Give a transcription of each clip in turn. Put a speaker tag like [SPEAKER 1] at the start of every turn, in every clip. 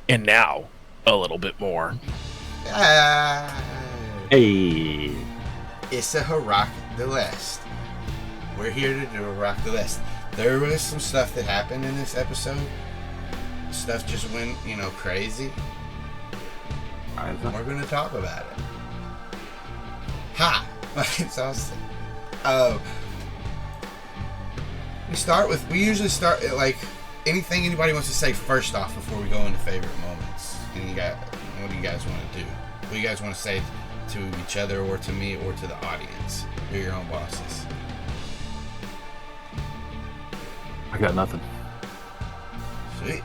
[SPEAKER 1] And now, a little bit more.
[SPEAKER 2] Ah,
[SPEAKER 3] Hey.
[SPEAKER 2] it's a Hirac Delest. We're here to do a Hirac Delest. There was some stuff that happened in this episode. Stuff just went, crazy. We're going to talk about it. Ha! It's awesome. We usually start at, anything anybody wants to say first off before we go into favorite moments. And what do you guys want to do? What do you guys want to say to each other or to me or to the audience? You're your own bosses.
[SPEAKER 3] I got nothing.
[SPEAKER 2] Sweet.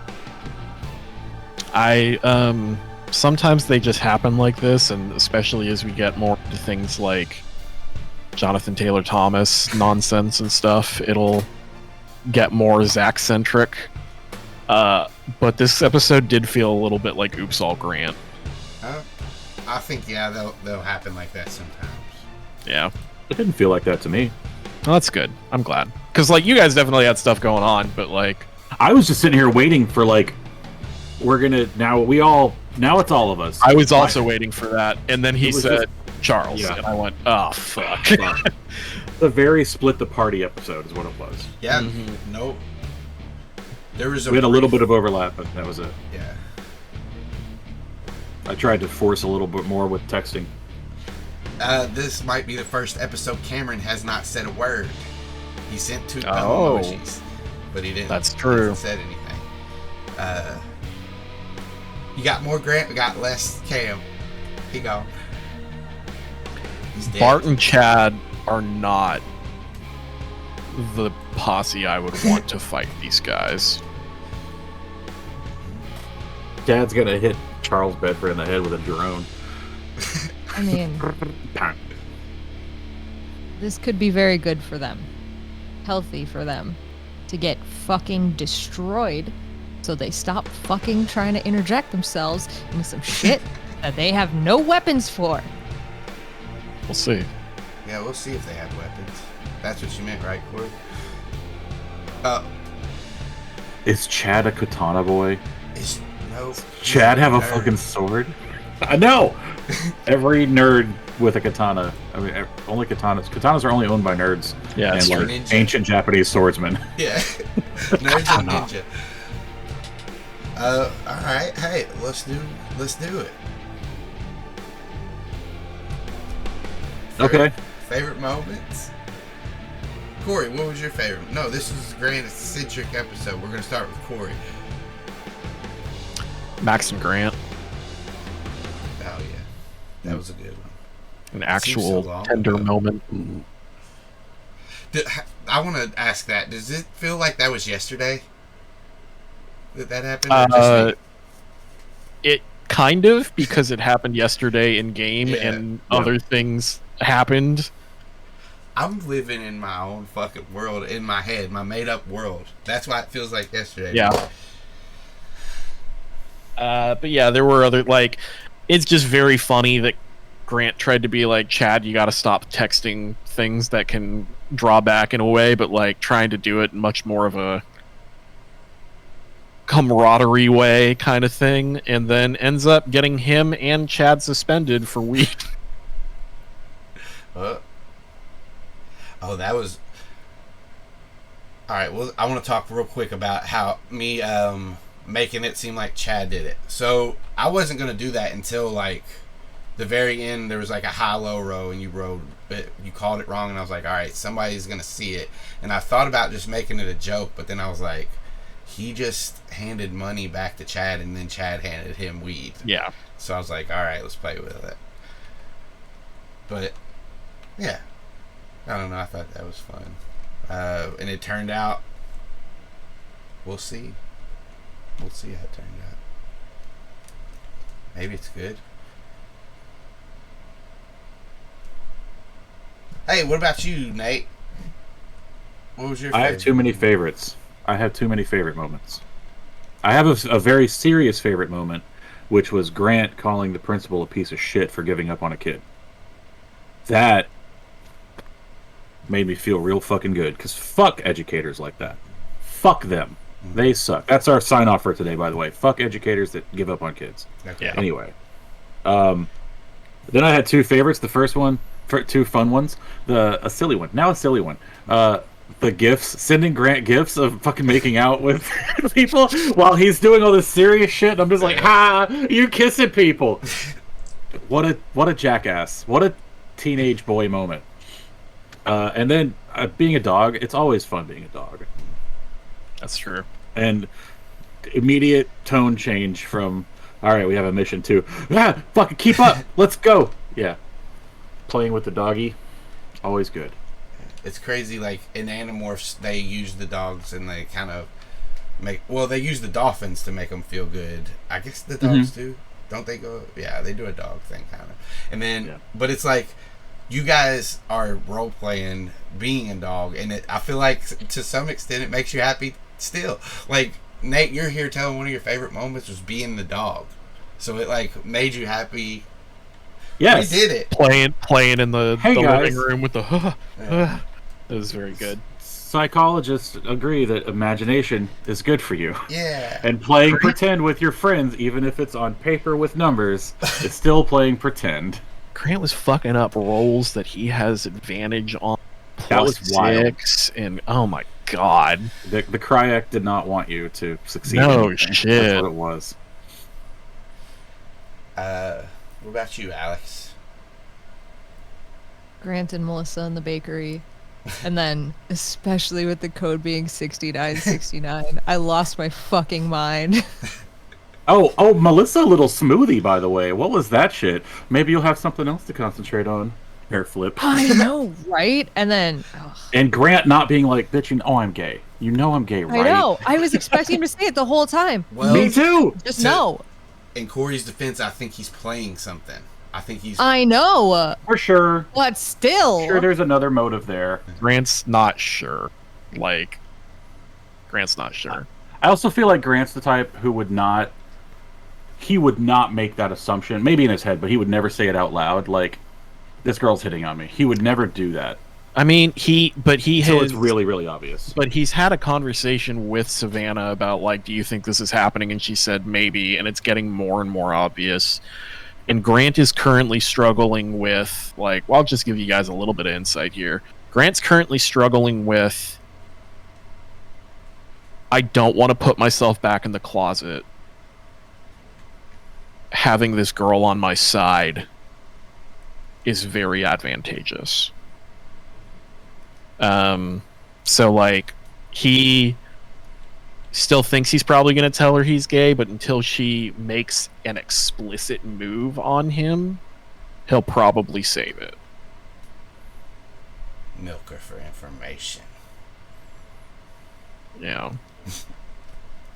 [SPEAKER 1] Sometimes they just happen like this, and especially as we get more into things like Jonathan Taylor Thomas nonsense and stuff, it'll get more Zac-centric. But this episode did feel a little bit like Oops All Grant.
[SPEAKER 2] I think, they'll happen like that sometimes.
[SPEAKER 1] Yeah.
[SPEAKER 3] It didn't feel like that to me.
[SPEAKER 1] Well, that's good. I'm glad. Because, you guys definitely had stuff going on, but,
[SPEAKER 3] I was just sitting here waiting for, now it's all of us.
[SPEAKER 1] I was also waiting for that, and then he said Charles,
[SPEAKER 3] yeah.
[SPEAKER 1] and I went, oh, fuck.
[SPEAKER 3] The very split the party episode is what it was.
[SPEAKER 2] Yeah, Nope. We
[SPEAKER 3] had a little bit of overlap, but that was it.
[SPEAKER 2] Yeah.
[SPEAKER 3] I tried to force a little bit more with texting.
[SPEAKER 2] This might be the first episode Cameron has not said a word. He sent 2 emojis, but he didn't.
[SPEAKER 1] That's true.
[SPEAKER 2] Hasn't said anything. You got more Grant, we got less Cam. He gone. He's dead.
[SPEAKER 1] Bart and Chad are not the posse I would want to fight these guys.
[SPEAKER 3] Dad's gonna hit Charles Bedford in the head with a drone.
[SPEAKER 4] I mean, this could be very good for them. Healthy for them. To get fucking destroyed. So they stop fucking trying to interject themselves into some shit that they have no weapons for.
[SPEAKER 1] We'll see.
[SPEAKER 2] Yeah, we'll see if they have weapons. That's what you meant, right, Corey?
[SPEAKER 3] Is Chad a katana boy?
[SPEAKER 2] No.
[SPEAKER 3] Chad have a fucking sword? I know! Every nerd with a katana. I mean, only katanas. Katanas are only owned by nerds.
[SPEAKER 1] Yeah, it's
[SPEAKER 3] and
[SPEAKER 2] true.
[SPEAKER 3] Ancient Japanese swordsmen.
[SPEAKER 2] Yeah. Nerds and ninja. Alright, hey, let's do it.
[SPEAKER 3] Okay.
[SPEAKER 2] Favorite moments? Corey, what was your favorite? No, this is Grant-centric episode. We're gonna start with Corey.
[SPEAKER 1] Max and Grant.
[SPEAKER 2] Oh yeah. That was a good one.
[SPEAKER 1] An actual
[SPEAKER 2] so long
[SPEAKER 1] tender
[SPEAKER 2] ago.
[SPEAKER 1] moment.
[SPEAKER 2] I want to ask that. Does it feel like that was yesterday? That happened? Or just me?
[SPEAKER 1] It kind of, because it happened yesterday in game,
[SPEAKER 2] Yeah.
[SPEAKER 1] and other things happened.
[SPEAKER 2] I'm living in my own fucking world in my head, my made-up world. That's why it feels like yesterday.
[SPEAKER 1] Yeah. But yeah, there were other, it's just very funny that Grant tried to be like, Chad, you gotta stop texting things that can draw back in a way, but trying to do it in much more of a camaraderie way kind of thing, and then ends up getting him and Chad suspended for weed.
[SPEAKER 2] That was... Alright, well, I want to talk real quick about how me making it seem like Chad did it. So, I wasn't going to do that until, the very end. There was, a high-low row, and you called it wrong, and I was like, alright, somebody's going to see it. And I thought about just making it a joke, but then I was like, he just handed money back to Chad, and then Chad handed him weed.
[SPEAKER 1] Yeah.
[SPEAKER 2] So I was like, alright, let's play with it. But, yeah. I don't know, I thought that was fun. And it turned out, we'll see. We'll see how it turned out. Maybe it's good. Hey, what about you, Nate? What was your favorite?
[SPEAKER 3] I have too many favorites. I have too many favorite moments. I have a very serious favorite moment, which was Grant calling the principal a piece of shit for giving up on a kid. That made me feel real fucking good, because fuck educators like that. Fuck them. They suck. That's our sign off for today, by the way. Fuck educators that give up on kids.
[SPEAKER 2] Okay.
[SPEAKER 1] Yeah.
[SPEAKER 3] Anyway, then I had two favorites. The first one, two fun ones. A silly one. Now a silly one. The gifts, sending Grant gifts of fucking making out with people while he's doing all this serious shit. And I'm just like, ha, you kissing people. What a jackass. What a teenage boy moment. And then being a dog, it's always fun being a dog.
[SPEAKER 1] That's true.
[SPEAKER 3] And immediate tone change from, all right, we have a mission to, fucking keep up, let's go. Yeah. Playing with the doggy, always good.
[SPEAKER 2] It's crazy, like, in Animorphs, they use the dogs and they kind of they use the dolphins to make them feel good. I guess the dogs do. Don't they go? Yeah, they do a dog thing, kind of. And then, but it's like, you guys are role-playing being a dog, and I feel like, to some extent, it makes you happy still. Like, Nate, you're here telling one of your favorite moments was being the dog. So it, like, made you happy.
[SPEAKER 3] Yes.
[SPEAKER 2] We did it.
[SPEAKER 1] Playing in the living room with the It was very good.
[SPEAKER 3] Psychologists agree that imagination is good for you.
[SPEAKER 2] Yeah.
[SPEAKER 3] And playing pretend with your friends, even if it's on paper with numbers, it's still playing pretend.
[SPEAKER 1] Grant was fucking up rolls that he has advantage on.
[SPEAKER 3] That was wild.
[SPEAKER 1] And oh my god.
[SPEAKER 3] The Kryak did not want you to succeed.
[SPEAKER 1] No shit.
[SPEAKER 3] That's what it was.
[SPEAKER 2] What about you, Alex?
[SPEAKER 4] Grant and Melissa in the bakery. And then, especially with the code being 6969, I lost my fucking mind.
[SPEAKER 3] Oh, Melissa, a little smoothie, by the way. What was that shit? Maybe you'll have something else to concentrate on. Hair flip.
[SPEAKER 4] I know, right? And then...
[SPEAKER 3] And Grant not being like, bitch, I'm gay. You know I'm gay, right?
[SPEAKER 4] I know. I was expecting him to say it the whole time.
[SPEAKER 2] Well,
[SPEAKER 3] me too!
[SPEAKER 4] Just no.
[SPEAKER 2] In Corey's defense, I think he's playing something.
[SPEAKER 4] I know.
[SPEAKER 3] For sure.
[SPEAKER 4] But still.
[SPEAKER 3] Sure, there's another motive there.
[SPEAKER 1] Grant's not sure. Grant's not sure.
[SPEAKER 3] I also feel like Grant's the type who would not... He would not make that assumption. Maybe in his head, but he would never say it out loud. Like, this girl's hitting on me. He would never do that.
[SPEAKER 1] I mean, so
[SPEAKER 3] it's really, really obvious.
[SPEAKER 1] But he's had a conversation with Savannah about, like, do you think this is happening? And she said maybe, and it's getting more and more obvious. And Grant is currently struggling with, like, well, I'll just give you guys a little bit of insight here. Grant's currently struggling with, I don't want to put myself back in the closet. Having this girl on my side is very advantageous. So, like, he still thinks he's probably going to tell her he's gay, but until she makes an explicit move on him, he'll probably save it.
[SPEAKER 2] Milk her for information.
[SPEAKER 1] Yeah.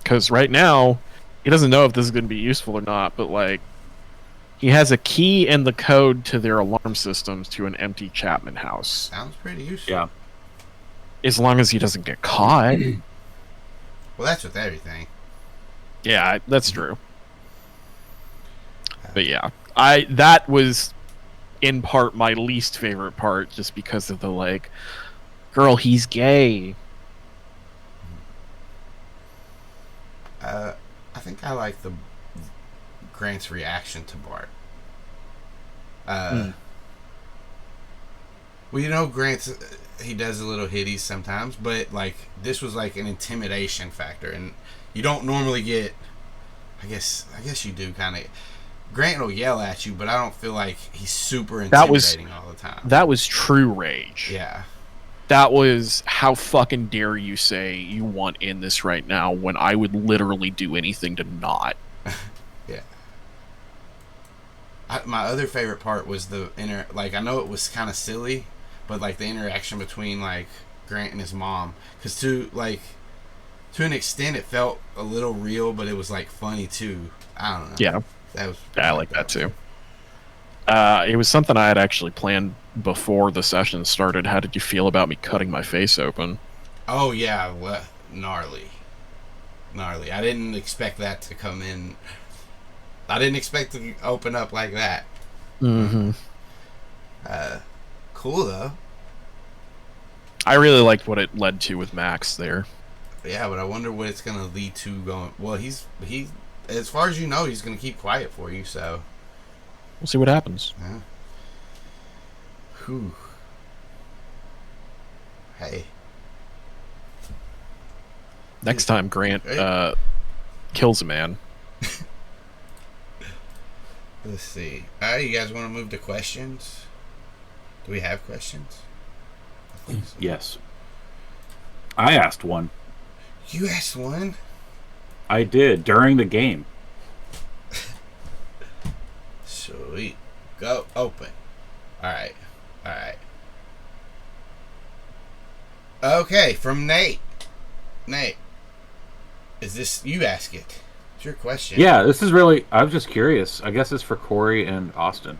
[SPEAKER 1] Because right now, he doesn't know if this is going to be useful or not, but, like, he has a key and the code to their alarm systems to an empty Chapman house.
[SPEAKER 2] Sounds pretty useful.
[SPEAKER 3] Yeah.
[SPEAKER 1] As long as he doesn't get caught.
[SPEAKER 2] Well, that's with everything.
[SPEAKER 1] Yeah, that's true. But yeah, that was in part my least favorite part, just because of the, like, girl, he's gay.
[SPEAKER 2] I think I like the Grant's reaction to Bart. Well, you know, he does a little hitties sometimes, but, like, this was like an intimidation factor, and you don't normally get. I guess you do kind of. Grant will yell at you, but I don't feel like he's super intimidating all the time.
[SPEAKER 1] That was true rage.
[SPEAKER 2] Yeah.
[SPEAKER 1] That was, how fucking dare you say you want in this right now when I would literally do anything to not.
[SPEAKER 2] Yeah. My other favorite part was the like, I know it was kind of silly, but, like, the interaction between, like, Grant and his mom, because to an extent it felt a little real, but it was, like, funny too. I don't know.
[SPEAKER 1] Yeah. I like that too. It was something I had actually planned before the session started. How did you feel about me cutting my face open?
[SPEAKER 2] Oh yeah, gnarly. I didn't expect that to come in. I didn't expect to open up like that.
[SPEAKER 1] Mm-hmm.
[SPEAKER 2] Cool though.
[SPEAKER 1] I really liked what it led to with Max there.
[SPEAKER 2] Yeah, but I wonder what it's gonna lead to going. Well, he, as far as you know, he's gonna keep quiet for you. So
[SPEAKER 1] We'll see what happens.
[SPEAKER 2] yeah. Whew. Hey.
[SPEAKER 1] Next time Grant kills a man.
[SPEAKER 2] Let's see. All right, you guys want to move to questions? Do we have questions? I think so.
[SPEAKER 3] Yes. I asked one.
[SPEAKER 2] You asked one?
[SPEAKER 3] I did during the game.
[SPEAKER 2] Sweet. Go open. Alright. Alright. Okay, from Nate. Nate. Is this you ask it? It's your question.
[SPEAKER 3] Yeah, this is really. I'm just curious. I guess it's for Corey and Austin.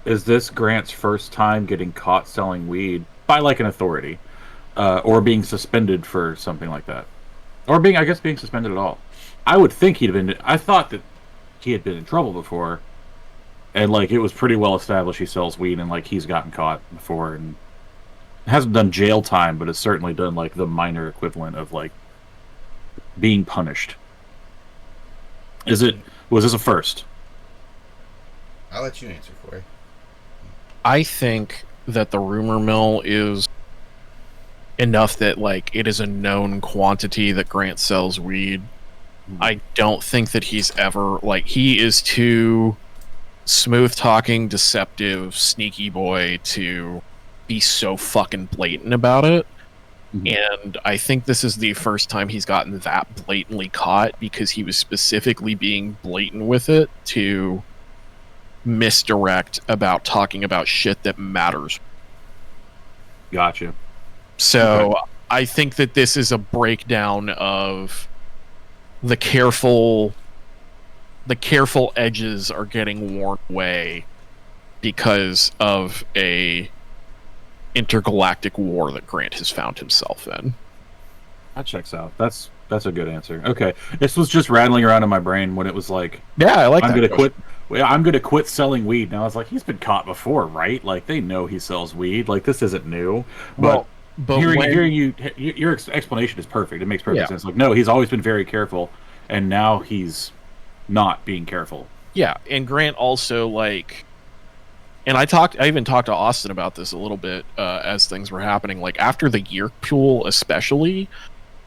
[SPEAKER 3] Is this Grant's first time getting caught selling weed by like an authority, or being suspended for something like that, or being suspended at all? I would think he'd have been. I thought that he had been in trouble before, and like it was pretty well established he sells weed, and like he's gotten caught before, and hasn't done jail time, but has certainly done like the minor equivalent of like being punished. Was this a first?
[SPEAKER 2] I'll let you answer, Corey.
[SPEAKER 1] I think that the rumor mill is enough that like it is a known quantity that Grant sells weed. I don't think that he's ever like he is too smooth talking, deceptive, sneaky boy to be so fucking blatant about it. And I think this is the first time he's gotten that blatantly caught because he was specifically being blatant with it to misdirect about talking about shit that matters.
[SPEAKER 3] Gotcha.
[SPEAKER 1] So
[SPEAKER 3] Okay.
[SPEAKER 1] I think that this is a breakdown of the careful edges are getting worn away because of a intergalactic war that Grant has found himself in.
[SPEAKER 3] That checks out. That's a good answer. Okay, this was just rattling around in my brain when it was like,
[SPEAKER 1] Yeah, I like
[SPEAKER 3] I'm
[SPEAKER 1] that
[SPEAKER 3] gonna
[SPEAKER 1] question.
[SPEAKER 3] quit. Well, I'm gonna quit selling weed. And I was like, he's been caught before, right? Like they know he sells weed. Like this isn't new. But
[SPEAKER 1] But
[SPEAKER 3] hearing you, your explanation is perfect. It makes perfect sense. Like no, he's always been very careful, and now he's not being careful.
[SPEAKER 1] yeah, and Grant also like, and I even talked to Austin about this a little bit as things were happening. Like after the Yeerk pool, especially,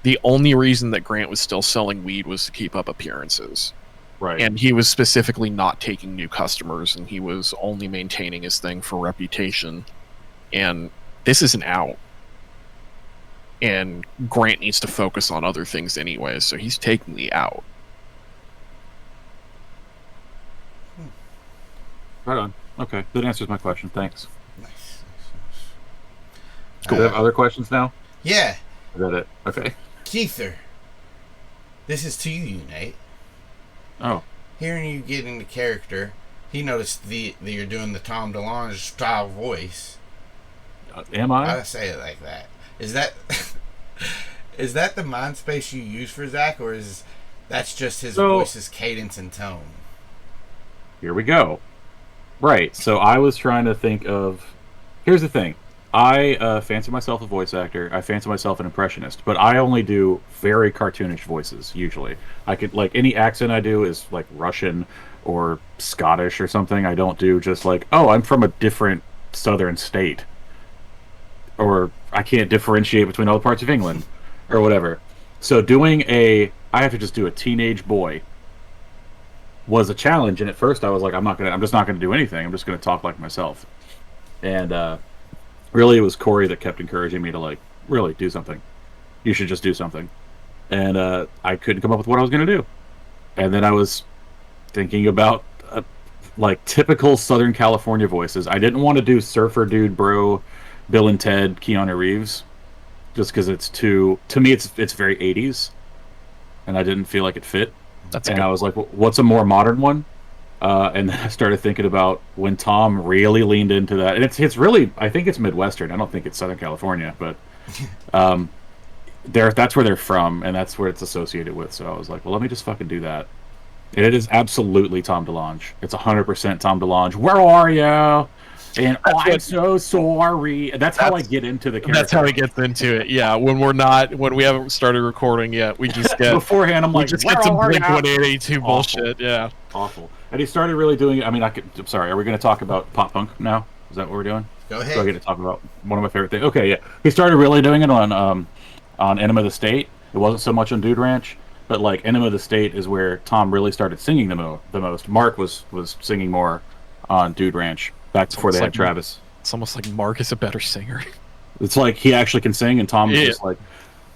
[SPEAKER 1] the only reason that Grant was still selling weed was to keep up appearances,
[SPEAKER 3] Right.
[SPEAKER 1] and he was specifically not taking new customers, and he was only maintaining his thing for reputation. And this isn't out, and Grant needs to focus on other things anyway, so he's taking the out.
[SPEAKER 3] Right on. Okay, that answers my question. Thanks.
[SPEAKER 2] Nice.
[SPEAKER 3] Do we have other questions now?
[SPEAKER 2] Yeah.
[SPEAKER 3] Is that it? Okay.
[SPEAKER 2] Keither. This is to you, Nate.
[SPEAKER 3] Oh.
[SPEAKER 2] Hearing you get into character, he noticed that you're doing the Tom DeLonge style voice.
[SPEAKER 3] Am
[SPEAKER 2] Why
[SPEAKER 3] I?
[SPEAKER 2] do I say it like that? Is that is that the mind space you use for Zac, or is that's just his voice's cadence and tone?
[SPEAKER 3] Here we go. Right. So I was trying to think of. Here's the thing. I fancy myself a voice actor. I fancy myself an impressionist, but I only do very cartoonish voices usually. I could like any accent I do is like Russian or Scottish or something. I don't do just like, oh, I'm from a different southern state, or I can't differentiate between all the parts of England or whatever. So I have to just do a teenage boy was a challenge, and at first I was like, I'm just not gonna do anything. I'm just gonna talk like myself. And really, it was Corey that kept encouraging me to like really do something. You should just do something. And I couldn't come up with what I was gonna do. And then I was thinking about like typical Southern California voices. I didn't want to do Surfer Dude Bro, Bill and Ted, Keanu Reeves, just because it's to me it's very 80s, and I didn't feel like it fit. I was like, well, what's a more modern one? And then I started thinking about when Tom really leaned into that. And it's really, I think it's Midwestern. I don't think it's Southern California, but that's where they're from, and that's where it's associated with. So I was like, well, let me just fucking do that. And it is absolutely Tom DeLonge. It's 100% Tom DeLonge. Where are you? And I'm so sorry. That's how I get into the character.
[SPEAKER 1] That's how he gets into it. Yeah, when we haven't started recording yet, we just get
[SPEAKER 3] beforehand. I'm like,
[SPEAKER 1] just get some Blink 182 bullshit. Yeah,
[SPEAKER 3] awful. And he started really doing it. I mean, I'm sorry. Are we going to talk about pop punk now? Is that what we're doing?
[SPEAKER 2] Go ahead.
[SPEAKER 3] So I get to talk about one of my favorite things. Okay, yeah. He started really doing it on Enema of the State. It wasn't so much on Dude Ranch, but like Enema of the State is where Tom really started singing the most. Mark was singing more on Dude Ranch back before they had Travis.
[SPEAKER 1] It's almost like Mark is a better singer.
[SPEAKER 3] It's like he actually can sing, and Tom is just like,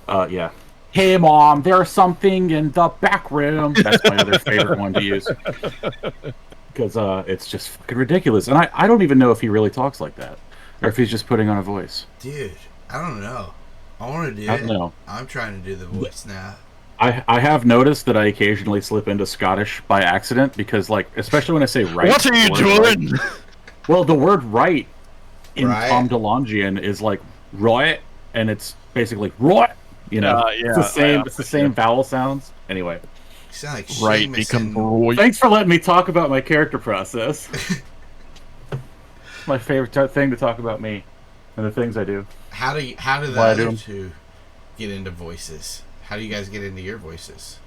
[SPEAKER 3] yeah. Hey, Mom, there's something in the back room. That's my other favorite one to use. Because it's just fucking ridiculous. And I don't even know if he really talks like that. Or if he's just putting on a voice.
[SPEAKER 2] Dude, I don't know. I want to do it.
[SPEAKER 3] Know.
[SPEAKER 2] I'm trying to do the voice now.
[SPEAKER 3] I have noticed that I occasionally slip into Scottish by accident. Because, like, especially when I say right.
[SPEAKER 1] What are you doing?
[SPEAKER 3] Right, well, the word right in Tom DeLongian is like right. And it's basically right. You know,
[SPEAKER 1] yeah,
[SPEAKER 3] it's the same vowel sounds. Anyway.
[SPEAKER 2] You sound like
[SPEAKER 1] right become right.
[SPEAKER 3] Thanks for letting me talk about my character process. My favorite thing to talk about me and the things I do.
[SPEAKER 2] How do the other two get into voices? How do you guys get into your voices?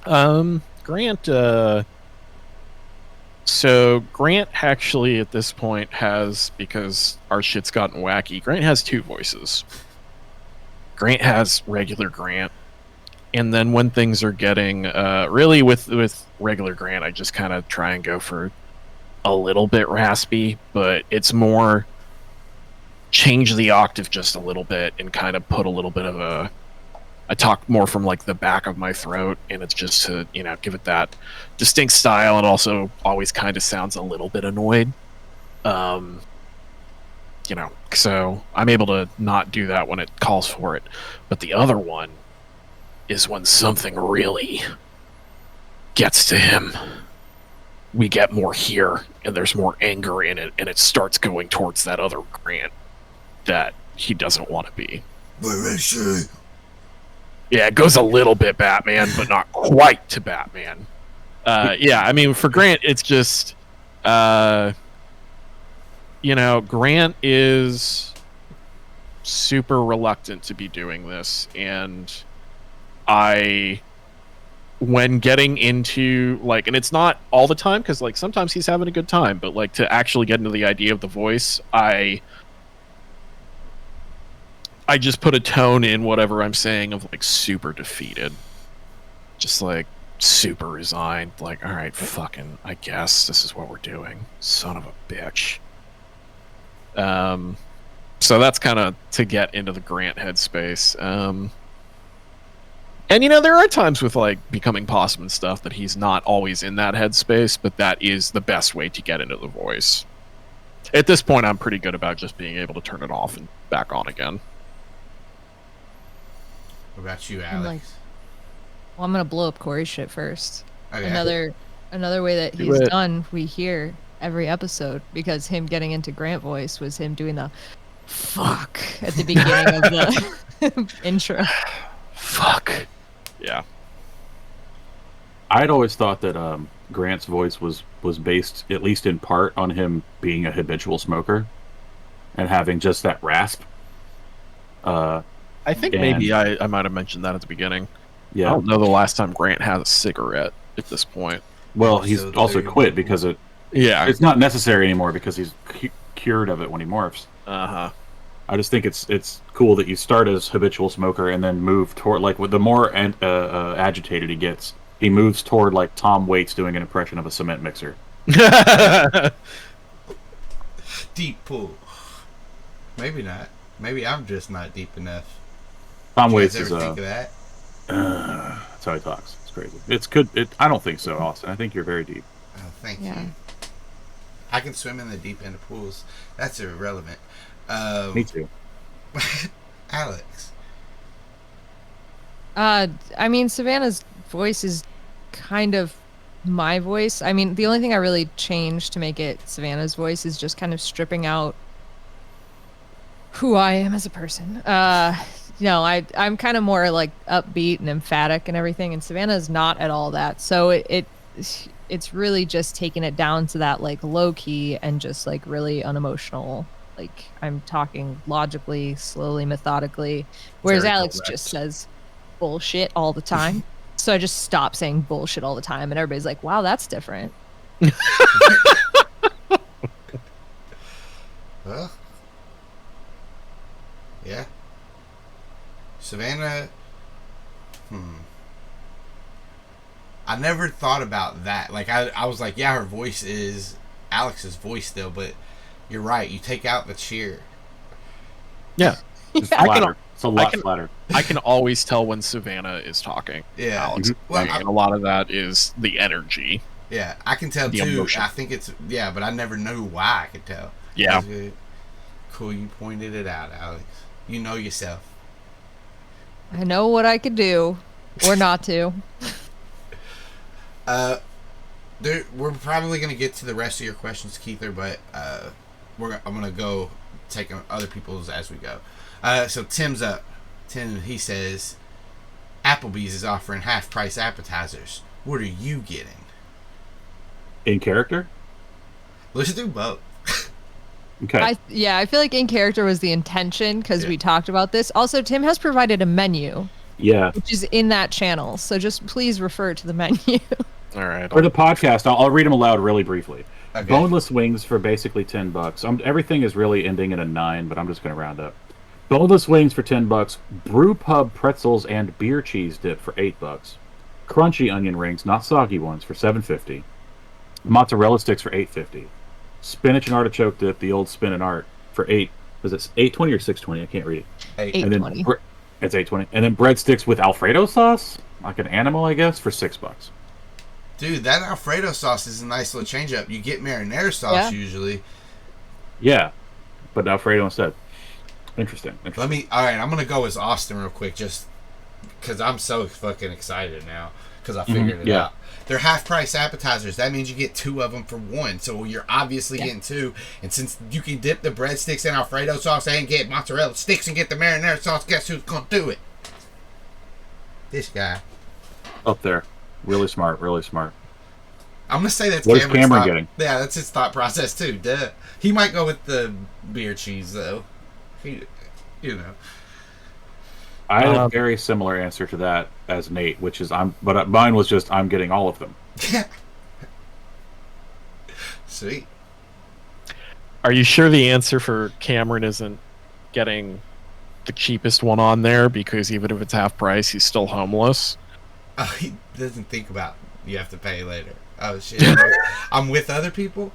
[SPEAKER 1] Grant. So Grant actually at this point has, because our shit's gotten wacky, Grant has two voices. Grant has regular Grant, and then when things are getting really with regular Grant, I just kind of try and go for a little bit raspy, but it's more change the octave just a little bit and kind of put a little bit of I talk more from like the back of my throat, and it's just to, you know, give it that distinct style, and also always kind of sounds a little bit annoyed. You know, so I'm able to not do that when it calls for it. But the other one is when something really gets to him. We get more here, and there's more anger in it, and it starts going towards that other Grant that he doesn't want to be.
[SPEAKER 2] Where is she?
[SPEAKER 1] Yeah, it goes a little bit Batman, but not quite to Batman. Yeah, I mean, for Grant, it's just... you know, Grant is super reluctant to be doing this, and when getting into, like, and it's not all the time, because, like, sometimes he's having a good time, but, like, to actually get into the idea of the voice, I just put a tone in whatever I'm saying of, like, super defeated. Just, like, super resigned. Like, all right, fucking, I guess this is what we're doing. Son of a bitch. So that's kind of to get into the Grant headspace. And, you know, there are times with, like, Becoming Possum and stuff that he's not always in that headspace, but that is the best way to get into the voice. At this point, I'm pretty good about just being able to turn it off and back on again.
[SPEAKER 2] What about you, Alex?
[SPEAKER 4] Well, I'm gonna blow up Corey's shit first.
[SPEAKER 2] Okay.
[SPEAKER 4] Another way that he's done, we hear every episode, because him getting into Grant voice was him doing the fuck at the beginning of the intro.
[SPEAKER 1] Fuck. Yeah.
[SPEAKER 3] I'd always thought that Grant's voice was based, at least in part, on him being a habitual smoker and having just that rasp.
[SPEAKER 1] I think maybe I might have mentioned that at the beginning.
[SPEAKER 3] Yeah.
[SPEAKER 1] I don't know the last time Grant has a cigarette at this point.
[SPEAKER 3] Well, he's also quit because it's not necessary anymore because he's cured of it when he morphs.
[SPEAKER 1] Uh-huh.
[SPEAKER 3] I just think it's cool that you start as habitual smoker and then move toward, like, the more agitated he gets, he moves toward, like, Tom Waits doing an impression of a cement mixer.
[SPEAKER 2] Deep pool. Maybe not. Maybe I'm just not deep enough.
[SPEAKER 3] Tom Waits
[SPEAKER 2] is think of that?
[SPEAKER 3] That's how he talks. It's crazy. It's good. I don't think so, Austin. I think you're very deep.
[SPEAKER 2] Oh, thank you. I can swim in the deep end of pools. That's irrelevant.
[SPEAKER 3] Me too.
[SPEAKER 2] Alex.
[SPEAKER 4] I mean, Savannah's voice is kind of my voice. I mean, the only thing I really changed to make it Savannah's voice is just kind of stripping out who I am as a person. No, I'm kind of more like upbeat and emphatic and everything, and Savannah's not at all that. So it it's really just taking it down to that like low key and just like really unemotional. Like I'm talking logically, slowly, methodically, whereas
[SPEAKER 2] Very
[SPEAKER 4] Alex
[SPEAKER 2] correct.
[SPEAKER 4] just says bullshit all the time. So I just stop saying bullshit all the time, and everybody's like, "Wow, that's different."
[SPEAKER 2] Well, yeah. Savannah. I never thought about that. Like I was like, yeah, her voice is Alex's voice still, but you're right. You take out the cheer.
[SPEAKER 1] Yeah.
[SPEAKER 3] It's
[SPEAKER 1] I can-
[SPEAKER 3] flatter. It's a lot flatter.
[SPEAKER 1] I can always tell when Savannah is talking.
[SPEAKER 2] Yeah.
[SPEAKER 1] Alex.
[SPEAKER 3] Mhm.
[SPEAKER 2] Well,
[SPEAKER 1] And a lot of that is the energy.
[SPEAKER 2] Yeah, I can tell
[SPEAKER 1] The
[SPEAKER 2] too.
[SPEAKER 1] emotion.
[SPEAKER 2] I think it's but I never knew why I could tell.
[SPEAKER 1] Yeah.
[SPEAKER 2] That's good. Cool, you pointed it out, Alex. You know yourself.
[SPEAKER 4] I know what I could do, or not to.
[SPEAKER 2] We're probably gonna get to the rest of your questions, Keither, but I'm gonna go take other people's as we go. So Tim's up. Tim, he says, Applebee's is offering half-price appetizers. What are you getting?
[SPEAKER 3] In character?
[SPEAKER 2] Let's do both.
[SPEAKER 3] Okay.
[SPEAKER 4] I feel like in character was the intention because we talked about this. Also, Tim has provided a menu,
[SPEAKER 3] yeah.
[SPEAKER 4] which is in that channel. So just please refer to the menu.
[SPEAKER 1] All right.
[SPEAKER 3] For the podcast, I'll read them aloud really briefly.
[SPEAKER 2] Okay.
[SPEAKER 3] Boneless wings for basically $10. Everything is really ending in a 9, but I'm just going to round up. Boneless wings for $10. Brew pub pretzels and beer cheese dip for $8. Crunchy onion rings, not soggy ones, for $7.50. Mozzarella sticks for $8.50. Spinach and artichoke dip, the old spin and art, for $8. Was it $8.20 or $6.20? I can't read it.
[SPEAKER 2] Hey,
[SPEAKER 3] And then
[SPEAKER 4] $8.20.
[SPEAKER 3] it's $8.20. And then breadsticks with Alfredo sauce, like an animal, I guess, for $6.
[SPEAKER 2] dude, that Alfredo sauce is a nice little change up. You get marinara sauce usually.
[SPEAKER 3] Yeah, but Alfredo instead. Interesting.
[SPEAKER 2] Alright, I'm gonna go as Austin real quick, just because I'm so fucking excited now, because I figured it out. They're half-price appetizers. That means you get 2 of them for 1, so you're obviously getting 2. And since you can dip the breadsticks in Alfredo sauce and get mozzarella sticks and get the marinara sauce, guess who's gonna do it? This guy.
[SPEAKER 3] Up there. Really smart, really smart.
[SPEAKER 2] I'm gonna say that's
[SPEAKER 3] What is
[SPEAKER 2] Cameron's
[SPEAKER 3] Cameron
[SPEAKER 2] thought.
[SPEAKER 3] getting?
[SPEAKER 2] Yeah, that's his thought process too. Duh. He might go with the beer cheese though. He, you know.
[SPEAKER 3] I had a very similar answer to that as Nate, which is but mine was just I'm getting all of them.
[SPEAKER 2] Sweet.
[SPEAKER 1] Are you sure the answer for Cameron isn't getting the cheapest one on there because even if it's half price, he's still homeless?
[SPEAKER 2] Oh, he doesn't think about you have to pay later. Oh shit! I'm with other people.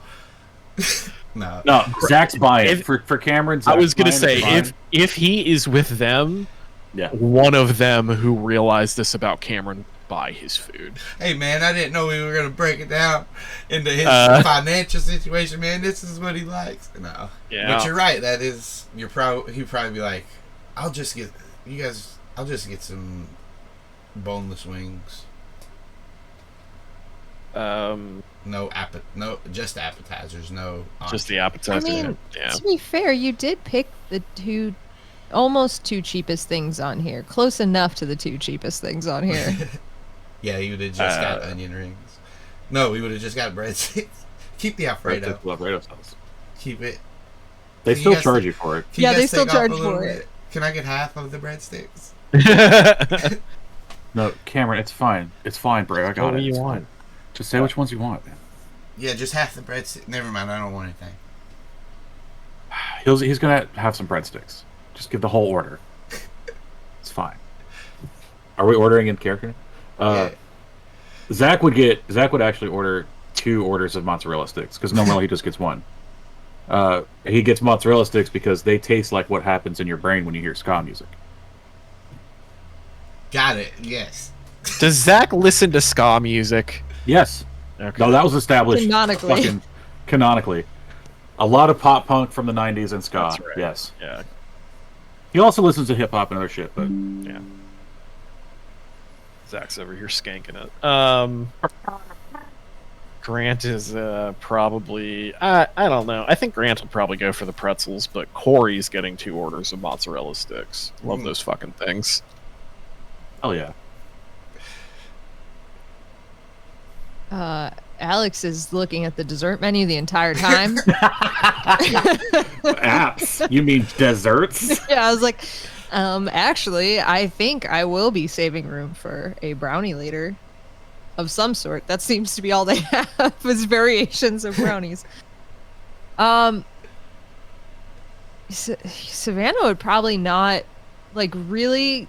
[SPEAKER 2] No.
[SPEAKER 3] Zach's buying for Cameron.
[SPEAKER 1] I was gonna
[SPEAKER 3] Zach's
[SPEAKER 1] say
[SPEAKER 3] buying.
[SPEAKER 1] if he is with them,
[SPEAKER 3] Yeah.
[SPEAKER 1] one of them who realized this about Cameron buy his food.
[SPEAKER 2] Hey man, I didn't know we were gonna break it down into his financial situation. Man, this is what he likes. No.
[SPEAKER 1] Yeah.
[SPEAKER 2] But you're right. That is he'd probably be like, I'll just get some boneless wings. No, just appetizers. No,
[SPEAKER 1] Just the appetizer.
[SPEAKER 4] I mean,
[SPEAKER 1] yeah.
[SPEAKER 4] to be fair, you did pick the almost 2 cheapest things on here. Close enough to the 2 cheapest things on here.
[SPEAKER 2] Yeah, you would have just got onion rings. No, we would have just got breadsticks. Keep the Alfredo.
[SPEAKER 3] Alfredo sauce.
[SPEAKER 2] Keep it.
[SPEAKER 3] They
[SPEAKER 2] Can you
[SPEAKER 3] still
[SPEAKER 2] guys
[SPEAKER 3] charge
[SPEAKER 2] take-
[SPEAKER 3] you for it.
[SPEAKER 2] Can you
[SPEAKER 4] Yeah, they
[SPEAKER 2] guys
[SPEAKER 4] still
[SPEAKER 2] take off a
[SPEAKER 4] charge
[SPEAKER 2] little
[SPEAKER 4] for
[SPEAKER 2] bit?
[SPEAKER 4] it.
[SPEAKER 2] Can I get half of the breadsticks?
[SPEAKER 3] No, Cameron, it's fine. It's fine, bro. I got
[SPEAKER 1] What
[SPEAKER 3] it.
[SPEAKER 1] do you
[SPEAKER 3] It's
[SPEAKER 1] want?
[SPEAKER 3] fine. Just say which ones you want, man.
[SPEAKER 2] Yeah, just half the breadsticks. Never mind, I don't want anything.
[SPEAKER 3] He's gonna have some breadsticks. Just give the whole order. It's fine. Are we ordering in character?
[SPEAKER 2] Yeah.
[SPEAKER 3] Zach would actually order 2 orders of mozzarella sticks because normally he just gets 1. He gets mozzarella sticks because they taste like what happens in your brain when you hear ska music.
[SPEAKER 2] Got it. Yes.
[SPEAKER 1] Does Zach listen to ska music?
[SPEAKER 3] Yes.
[SPEAKER 1] Okay.
[SPEAKER 3] No, that was established
[SPEAKER 4] Canonically.
[SPEAKER 3] canonically. A lot of pop punk from the 90s and ska.
[SPEAKER 1] That's right.
[SPEAKER 3] Yes.
[SPEAKER 1] Yeah.
[SPEAKER 3] He also listens to hip hop and other shit, but
[SPEAKER 1] Yeah. Zach's over here skanking it. Grant is probably I don't know. I think Grant will probably go for the pretzels, but Corey's getting 2 orders of mozzarella sticks. Love those fucking things.
[SPEAKER 3] hell yeah.
[SPEAKER 4] Alex is looking at the dessert menu the entire time.
[SPEAKER 3] Apps? You mean desserts?
[SPEAKER 4] Yeah, I was like, actually, I think I will be saving room for a brownie later of some sort. That seems to be all they have is variations of brownies. Savannah would probably not, like, really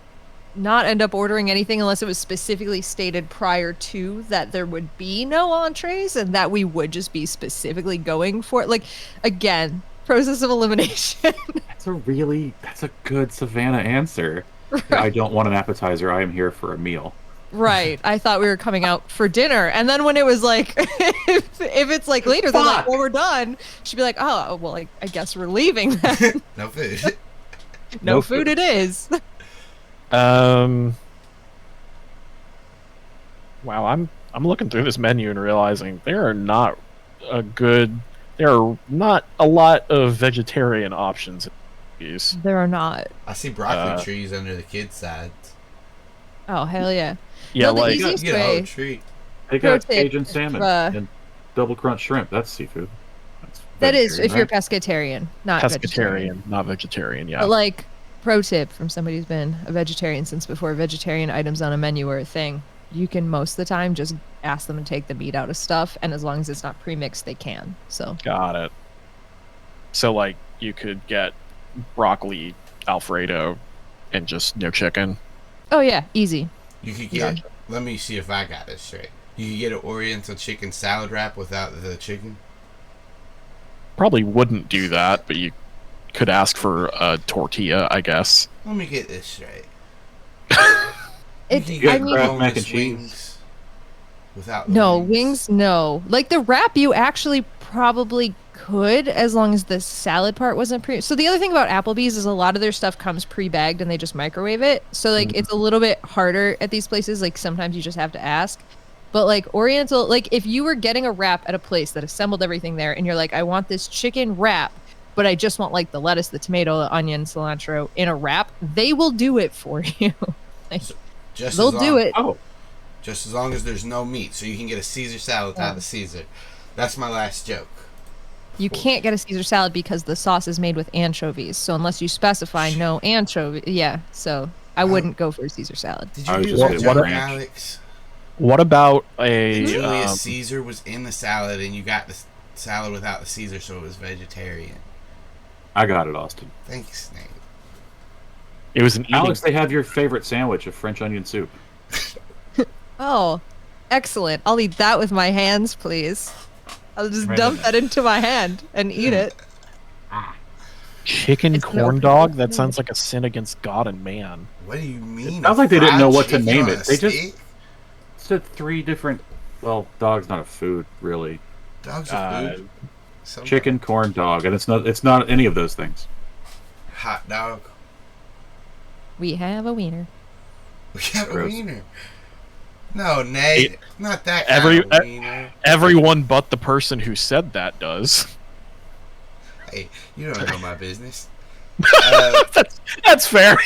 [SPEAKER 4] not end up ordering anything unless it was specifically stated prior to that there would be no entrees and that we would just be specifically going for it. Like, again, process of elimination.
[SPEAKER 3] That's a good Savannah answer.
[SPEAKER 4] Right.
[SPEAKER 3] I don't want an appetizer. I am here for a meal.
[SPEAKER 4] Right. I thought we were coming out for dinner. And then when it was like, if it's like later, they're like, well, we're done. She'd be like, oh, well, I guess we're leaving then.
[SPEAKER 2] No food.
[SPEAKER 4] No food it is.
[SPEAKER 1] Wow, I'm looking through this menu and realizing there are not a lot of vegetarian options in these.
[SPEAKER 4] There are not.
[SPEAKER 2] I see broccoli trees under the kids' sides.
[SPEAKER 4] Oh, hell yeah.
[SPEAKER 1] Yeah,
[SPEAKER 4] No, the
[SPEAKER 1] like
[SPEAKER 4] easiest
[SPEAKER 2] You get a whole
[SPEAKER 4] way.
[SPEAKER 2] treat.
[SPEAKER 3] They got
[SPEAKER 4] Pro tip,
[SPEAKER 3] Cajun salmon and double crunch shrimp. That's seafood.
[SPEAKER 4] That is if
[SPEAKER 3] vegetarian,
[SPEAKER 4] you're
[SPEAKER 3] right?
[SPEAKER 4] pescatarian, not vegetarian.
[SPEAKER 1] pescatarian, not vegetarian. Yeah,
[SPEAKER 4] But like, pro tip from somebody who's been a vegetarian since before vegetarian items on a menu were a thing. You can most of the time just ask them to take the meat out of stuff, and as long as it's not pre-mixed, they can. So
[SPEAKER 1] got it. So like you could get broccoli Alfredo and just no chicken.
[SPEAKER 4] oh yeah, easy.
[SPEAKER 2] You could get. Let me see if I got this straight. You could get an Oriental chicken salad wrap without the chicken.
[SPEAKER 1] Probably wouldn't do that, but you could ask for a tortilla, I guess.
[SPEAKER 2] Let me get this straight.
[SPEAKER 4] I
[SPEAKER 3] get
[SPEAKER 4] mean,
[SPEAKER 3] Kraft mac and
[SPEAKER 2] boneless
[SPEAKER 3] cheese.
[SPEAKER 2] wings without the
[SPEAKER 4] no wings, no. Like the wrap, you actually probably could, as long as the salad part wasn't pre. So the other thing about Applebee's is a lot of their stuff comes pre-bagged and they just microwave it. So like it's a little bit harder at these places. Like sometimes you just have to ask. But like Oriental, like if you were getting a wrap at a place that assembled everything there, and you're like, I want this chicken wrap, but I just want like the lettuce, the tomato, the onion, cilantro in a wrap, they will do it for you. Like, they'll do it.
[SPEAKER 3] Oh,
[SPEAKER 2] Just as long as there's no meat, so you can get a Caesar salad without the Caesar. That's my last joke.
[SPEAKER 4] You can't get a Caesar salad because the sauce is made with anchovies. So unless you specify no anchovy, yeah. So I wouldn't go for a Caesar salad.
[SPEAKER 2] Did
[SPEAKER 3] I
[SPEAKER 2] you
[SPEAKER 3] was
[SPEAKER 2] do
[SPEAKER 3] just
[SPEAKER 2] that
[SPEAKER 3] gonna
[SPEAKER 2] joke,
[SPEAKER 3] ranch.
[SPEAKER 2] Alex?
[SPEAKER 1] What about a
[SPEAKER 2] Julius Caesar was in the salad, and you got the salad without the Caesar, so it was vegetarian.
[SPEAKER 3] I got it, Austin.
[SPEAKER 2] Thanks, Nate.
[SPEAKER 1] it was an eating
[SPEAKER 3] Alex, they have your favorite sandwich of French onion soup.
[SPEAKER 4] Oh, excellent. I'll eat that with my hands, please. I'll just
[SPEAKER 3] Right.
[SPEAKER 4] dump that into my hand and eat it.
[SPEAKER 1] chicken
[SPEAKER 4] It's
[SPEAKER 1] corn
[SPEAKER 4] no-
[SPEAKER 1] dog? That sounds like a sin against God and man.
[SPEAKER 2] What do you mean?
[SPEAKER 3] Sounds like they didn't
[SPEAKER 2] fried
[SPEAKER 3] know what to
[SPEAKER 2] chicken
[SPEAKER 3] name
[SPEAKER 2] on
[SPEAKER 3] it.
[SPEAKER 2] a
[SPEAKER 3] They just-
[SPEAKER 2] steak?
[SPEAKER 3] Said 3 different. Well, dog's not a food, really.
[SPEAKER 2] Dogs are food. Sometimes.
[SPEAKER 3] Chicken, corn, dog, and it's not any of those things.
[SPEAKER 2] Hot dog.
[SPEAKER 4] We have a wiener.
[SPEAKER 2] We got a
[SPEAKER 3] Gross.
[SPEAKER 2] wiener. No, Nate. Not that
[SPEAKER 1] Every-
[SPEAKER 2] kind of wiener.
[SPEAKER 1] Everyone but the person who said that does.
[SPEAKER 2] Hey, you don't know my business.
[SPEAKER 1] That's fair.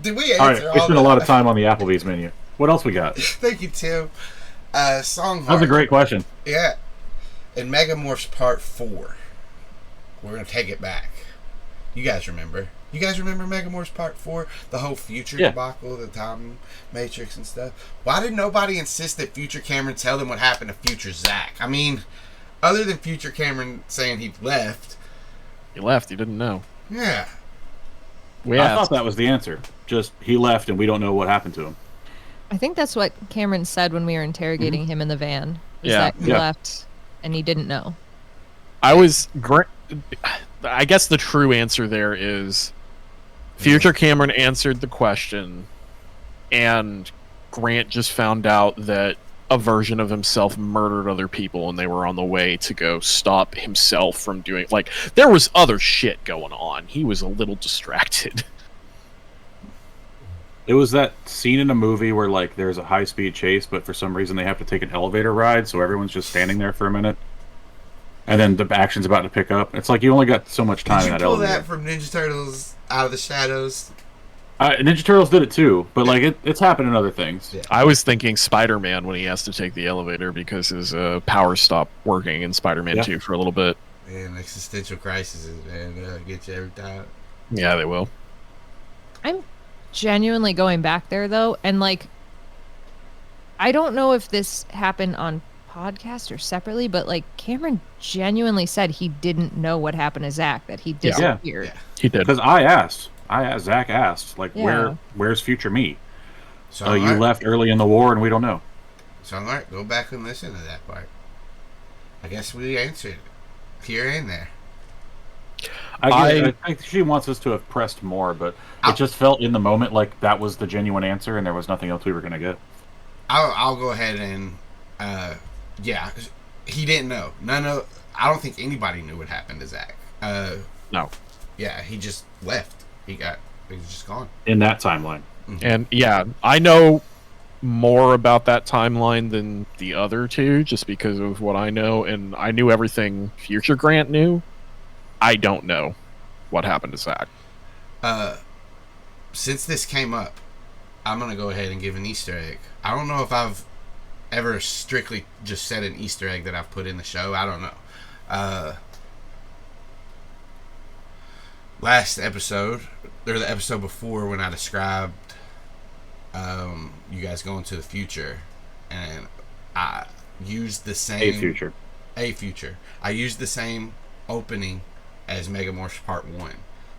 [SPEAKER 2] Did we
[SPEAKER 3] All right,
[SPEAKER 2] answer
[SPEAKER 3] we
[SPEAKER 2] all
[SPEAKER 3] spent a lot of time on the Applebee's menu. What else we got?
[SPEAKER 2] Thank you, Tim. Song
[SPEAKER 3] That was a great question.
[SPEAKER 2] Yeah. In Megamorphs Part 4, we're going to take it back. You guys remember? You guys remember Megamorphs Part 4? The whole Future debacle, the Time Matrix and stuff? Why did nobody insist that Future Cameron tell them what happened to Future Zac? I mean, other than Future Cameron saying he left.
[SPEAKER 1] He left. He didn't know.
[SPEAKER 2] Yeah.
[SPEAKER 1] We
[SPEAKER 3] I
[SPEAKER 1] asked.
[SPEAKER 3] thought that was the answer. Just he left and we don't know what happened to him.
[SPEAKER 4] I think that's what Cameron said when we were interrogating him in the van. Is
[SPEAKER 1] Yeah.
[SPEAKER 4] that he left and he didn't know.
[SPEAKER 1] I guess the true answer there is Future Cameron answered the question, and Grant just found out that a version of himself murdered other people, and they were on the way to go stop himself from doing. Like, there was other shit going on. He was a little distracted.
[SPEAKER 3] It was that scene in a movie where like there's a high-speed chase, but for some reason they have to take an elevator ride, so everyone's just standing there for a minute, and then the action's about to pick up. It's like you only got so much time
[SPEAKER 2] Did
[SPEAKER 3] in
[SPEAKER 2] you
[SPEAKER 3] that
[SPEAKER 2] pull
[SPEAKER 3] elevator.
[SPEAKER 2] that from Ninja Turtles Out of the Shadows?
[SPEAKER 3] Ninja Turtles did it too, but like it's happened in other things.
[SPEAKER 2] Yeah.
[SPEAKER 1] I was thinking Spider-Man when he has to take the elevator because his power stopped working in Spider-Man 2 for a little bit.
[SPEAKER 2] Man, existential crises, man, get you every time.
[SPEAKER 1] Yeah, they will.
[SPEAKER 4] I'm genuinely going back there though, and like, I don't know if this happened on podcast or separately, but like Cameron genuinely said he didn't know what happened to Zac, that he disappeared.
[SPEAKER 2] Yeah.
[SPEAKER 1] He did.
[SPEAKER 3] Because Zach asked, like, where's future me?
[SPEAKER 2] So
[SPEAKER 3] you left early in the war and we don't know.
[SPEAKER 2] So I'm like, go back and listen to that part. I guess we answered here and there.
[SPEAKER 3] I think she wants us to have pressed more, but it just felt in the moment like that was the genuine answer and there was nothing else we were going to get.
[SPEAKER 2] I'll go ahead and yeah, he didn't know. I don't think anybody knew what happened to Zac.
[SPEAKER 1] No.
[SPEAKER 2] Yeah, he just left. He was just gone.
[SPEAKER 3] In that timeline.
[SPEAKER 2] Mm-hmm.
[SPEAKER 1] And yeah, I know more about that timeline than the other two just because of what I know, and I knew everything future Grant knew. I don't know what happened to Zac.
[SPEAKER 2] Since this came up, I'm going to go ahead and give an Easter egg. I don't know if I've ever strictly just said an Easter egg that I've put in the show. I don't know. Last episode, or the episode before, when I described you guys going to the future, and I used the same... A future. I used the same opening as Megamorphs Part 1.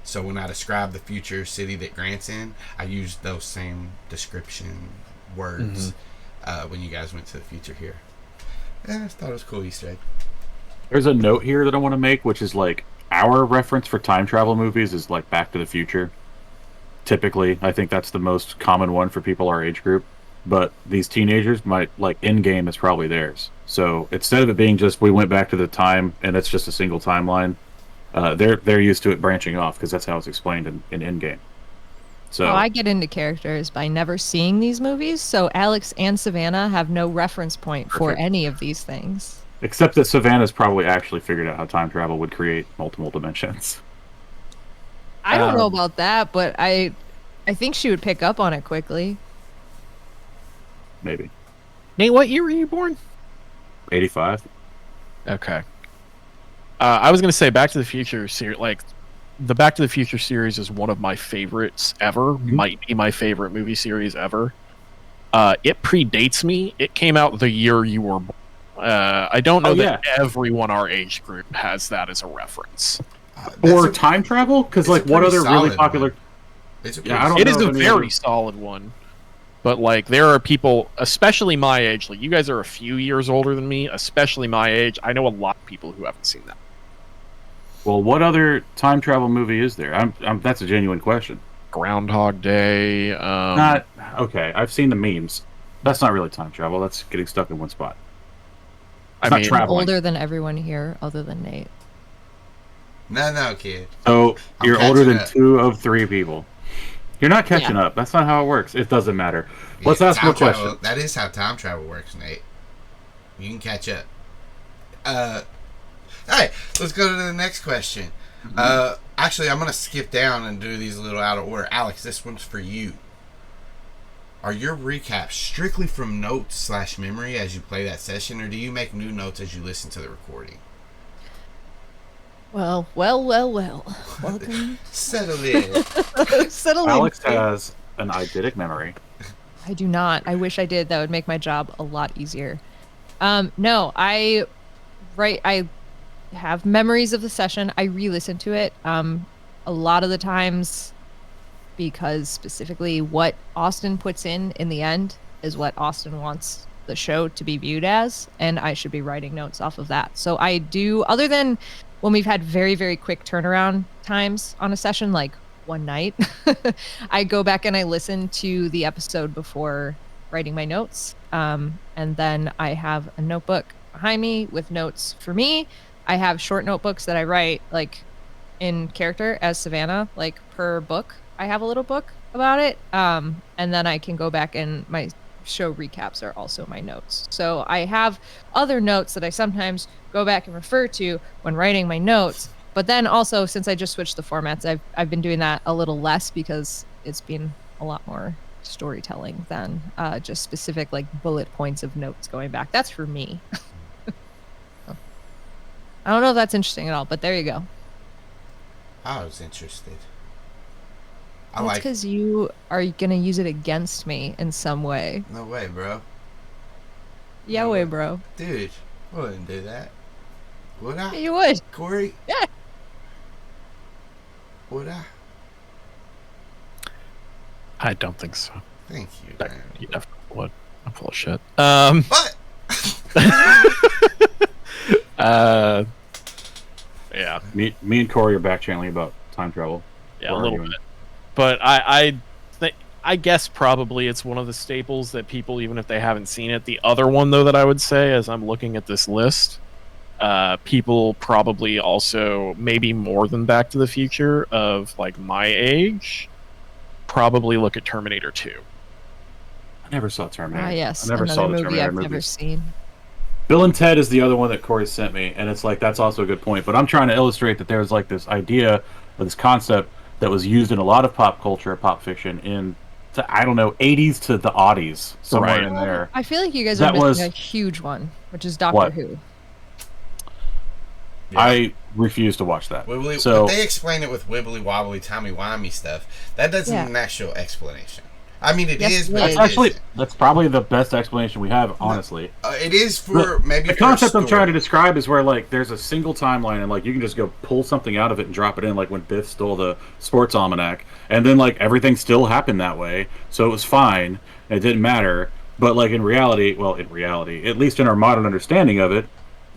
[SPEAKER 2] So when I described the future city that Grant's in, I used those same description words when you guys went to the future here. Yeah, I thought it was a cool Easter egg.
[SPEAKER 3] There's a note here that I want to make, which is like our reference for time travel movies is like Back to the Future. Typically, I think that's the most common one for people our age group. But these teenagers might, like, Endgame is probably theirs. So instead of it being just we went back to the time and it's just a single timeline, they're used to it branching off because that's how it's explained in Endgame. So
[SPEAKER 4] I get into characters by never seeing these movies, so Alex and Savannah have no reference point for any of these things.
[SPEAKER 3] Except that Savannah's probably actually figured out how time travel would create multiple dimensions.
[SPEAKER 4] I don't know about that, but I think she would pick up on it quickly.
[SPEAKER 3] Maybe.
[SPEAKER 1] Nate, what year were you born?
[SPEAKER 3] 85.
[SPEAKER 1] Okay. I was going to say Back to the Future series, like, the Back to the Future series is one of my favorites ever. Might be my favorite movie series ever. It predates me. It came out the year you were born. I don't know that everyone our age group has that as a reference.
[SPEAKER 3] Or time travel? Because, like, what other really popular...
[SPEAKER 1] It is a very solid one. But, like, there are people, especially my age, like, you guys are a few years older than me, especially my age. I know a lot of people who haven't seen that.
[SPEAKER 3] Well, what other time travel movie is there? That's a genuine question.
[SPEAKER 1] Groundhog Day.
[SPEAKER 3] Okay, I've seen the memes. That's not really time travel. That's getting stuck in one spot.
[SPEAKER 4] I'm older than everyone here, other than Nate.
[SPEAKER 2] No, kid.
[SPEAKER 3] So you're older than 2 of 3 people. You're not catching up. That's not how it works. It doesn't matter. Let's ask a question.
[SPEAKER 2] That is how time travel works, Nate. You can catch up. Alright, let's go to the next question. Actually, I'm going to skip down and do these a little out of order. Alex, this one's for you. Are your recaps strictly from notes / memory as you play that session, or do you make new notes as you listen to the recording?
[SPEAKER 4] Well. Welcome.
[SPEAKER 2] Settle in.
[SPEAKER 4] Settle in.
[SPEAKER 3] Alex has an eidetic memory.
[SPEAKER 4] I do not. I wish I did. That would make my job a lot easier. No, I have memories of the session. I re-listen to it a lot of the times because specifically what Austin puts in the end is what Austin wants the show to be viewed as, and I should be writing notes off of that. So I do, other than when we've had very, very quick turnaround times on a session, like one night, I go back and I listen to the episode before writing my notes. And then I have a notebook behind me with notes for me. I have short notebooks that I write like in character as Savannah, like per book. I have a little book about it. And then I can go back and my show recaps are also my notes. So I have other notes that I sometimes go back and refer to when writing my notes. But then also, since I just switched the formats, I've been doing that a little less because it's been a lot more storytelling than just specific like bullet points of notes going back. That's for me. I don't know if that's interesting at all, but there you go.
[SPEAKER 2] I was interested.
[SPEAKER 4] That's because you are gonna use it against me in some way.
[SPEAKER 2] No way, bro.
[SPEAKER 4] Yeah, way, bro.
[SPEAKER 2] Dude, I wouldn't do that. Would I?
[SPEAKER 4] Yeah, you would.
[SPEAKER 2] Corey?
[SPEAKER 4] Yeah.
[SPEAKER 2] Would I?
[SPEAKER 1] I don't think so.
[SPEAKER 2] Thank you,
[SPEAKER 1] That,
[SPEAKER 2] man.
[SPEAKER 1] you definitely would. I'm full of shit.
[SPEAKER 2] What?
[SPEAKER 1] Yeah.
[SPEAKER 3] Me and Corey are back channeling about time travel.
[SPEAKER 1] Yeah,
[SPEAKER 3] We're
[SPEAKER 1] a little
[SPEAKER 3] arguing.
[SPEAKER 1] bit. But I guess probably it's one of the staples that people, even if they haven't seen it. The other one, though, that I would say, as I'm looking at this list, people probably also, maybe more than Back to the Future, of like my age, probably look at Terminator 2.
[SPEAKER 3] I never saw Terminator.
[SPEAKER 4] Ah, yes.
[SPEAKER 3] I never
[SPEAKER 4] Another
[SPEAKER 3] saw the
[SPEAKER 4] movie
[SPEAKER 3] Terminator
[SPEAKER 4] I've never
[SPEAKER 3] movies.
[SPEAKER 4] seen.
[SPEAKER 3] Bill and Ted is the other one that Corey sent me, and it's like that's also a good point. But I'm trying to illustrate that there's like this idea or this concept that was used in a lot of pop culture, pop fiction, in I don't know, 80s to the oddies, somewhere
[SPEAKER 1] Right.
[SPEAKER 3] in there.
[SPEAKER 4] I feel like you guys
[SPEAKER 3] That
[SPEAKER 4] are missing
[SPEAKER 3] was-
[SPEAKER 4] a huge one, which is Doctor
[SPEAKER 3] What?
[SPEAKER 4] Who.
[SPEAKER 2] Yeah.
[SPEAKER 3] I refuse to watch that.
[SPEAKER 2] Wibbly,
[SPEAKER 3] So
[SPEAKER 2] but they explain it with wibbly wobbly, timey wimey stuff. That doesn't
[SPEAKER 4] Yeah.
[SPEAKER 2] need an actual explanation. I mean, it
[SPEAKER 4] Yes,
[SPEAKER 2] is,
[SPEAKER 4] it
[SPEAKER 2] but
[SPEAKER 4] is.
[SPEAKER 3] that's
[SPEAKER 2] it
[SPEAKER 3] actually
[SPEAKER 2] isn't.
[SPEAKER 3] that's probably the best explanation we have, honestly.
[SPEAKER 2] It is for maybe
[SPEAKER 3] The
[SPEAKER 2] for a
[SPEAKER 3] concept I'm trying to
[SPEAKER 2] story.
[SPEAKER 3] describe is where like there's a single timeline and like you can just go pull something out of it and drop it in, like when Biff stole the sports almanac, and then like everything still happened that way, so it was fine. It didn't matter. But like in reality, at least in our modern understanding of it,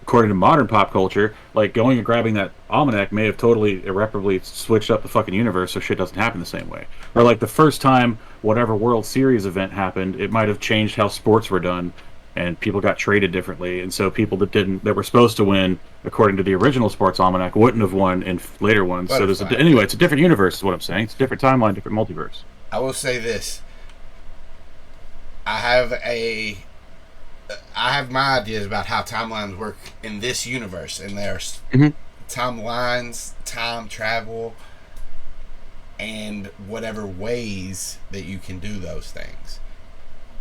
[SPEAKER 3] according to modern pop culture, like going and grabbing that almanac may have totally irreparably switched up the fucking universe so shit doesn't happen the same way. Or like the first time whatever World Series event happened, it might have changed how sports were done and people got traded differently, and so people that were supposed to win according to the original sports almanac wouldn't have won in later ones. So there's anyway, it's a different universe is what I'm saying. It's a different timeline, different multiverse.
[SPEAKER 2] I will say this. I have my ideas about how timelines work in this universe, and there's timelines, time travel, and whatever ways that you can do those things.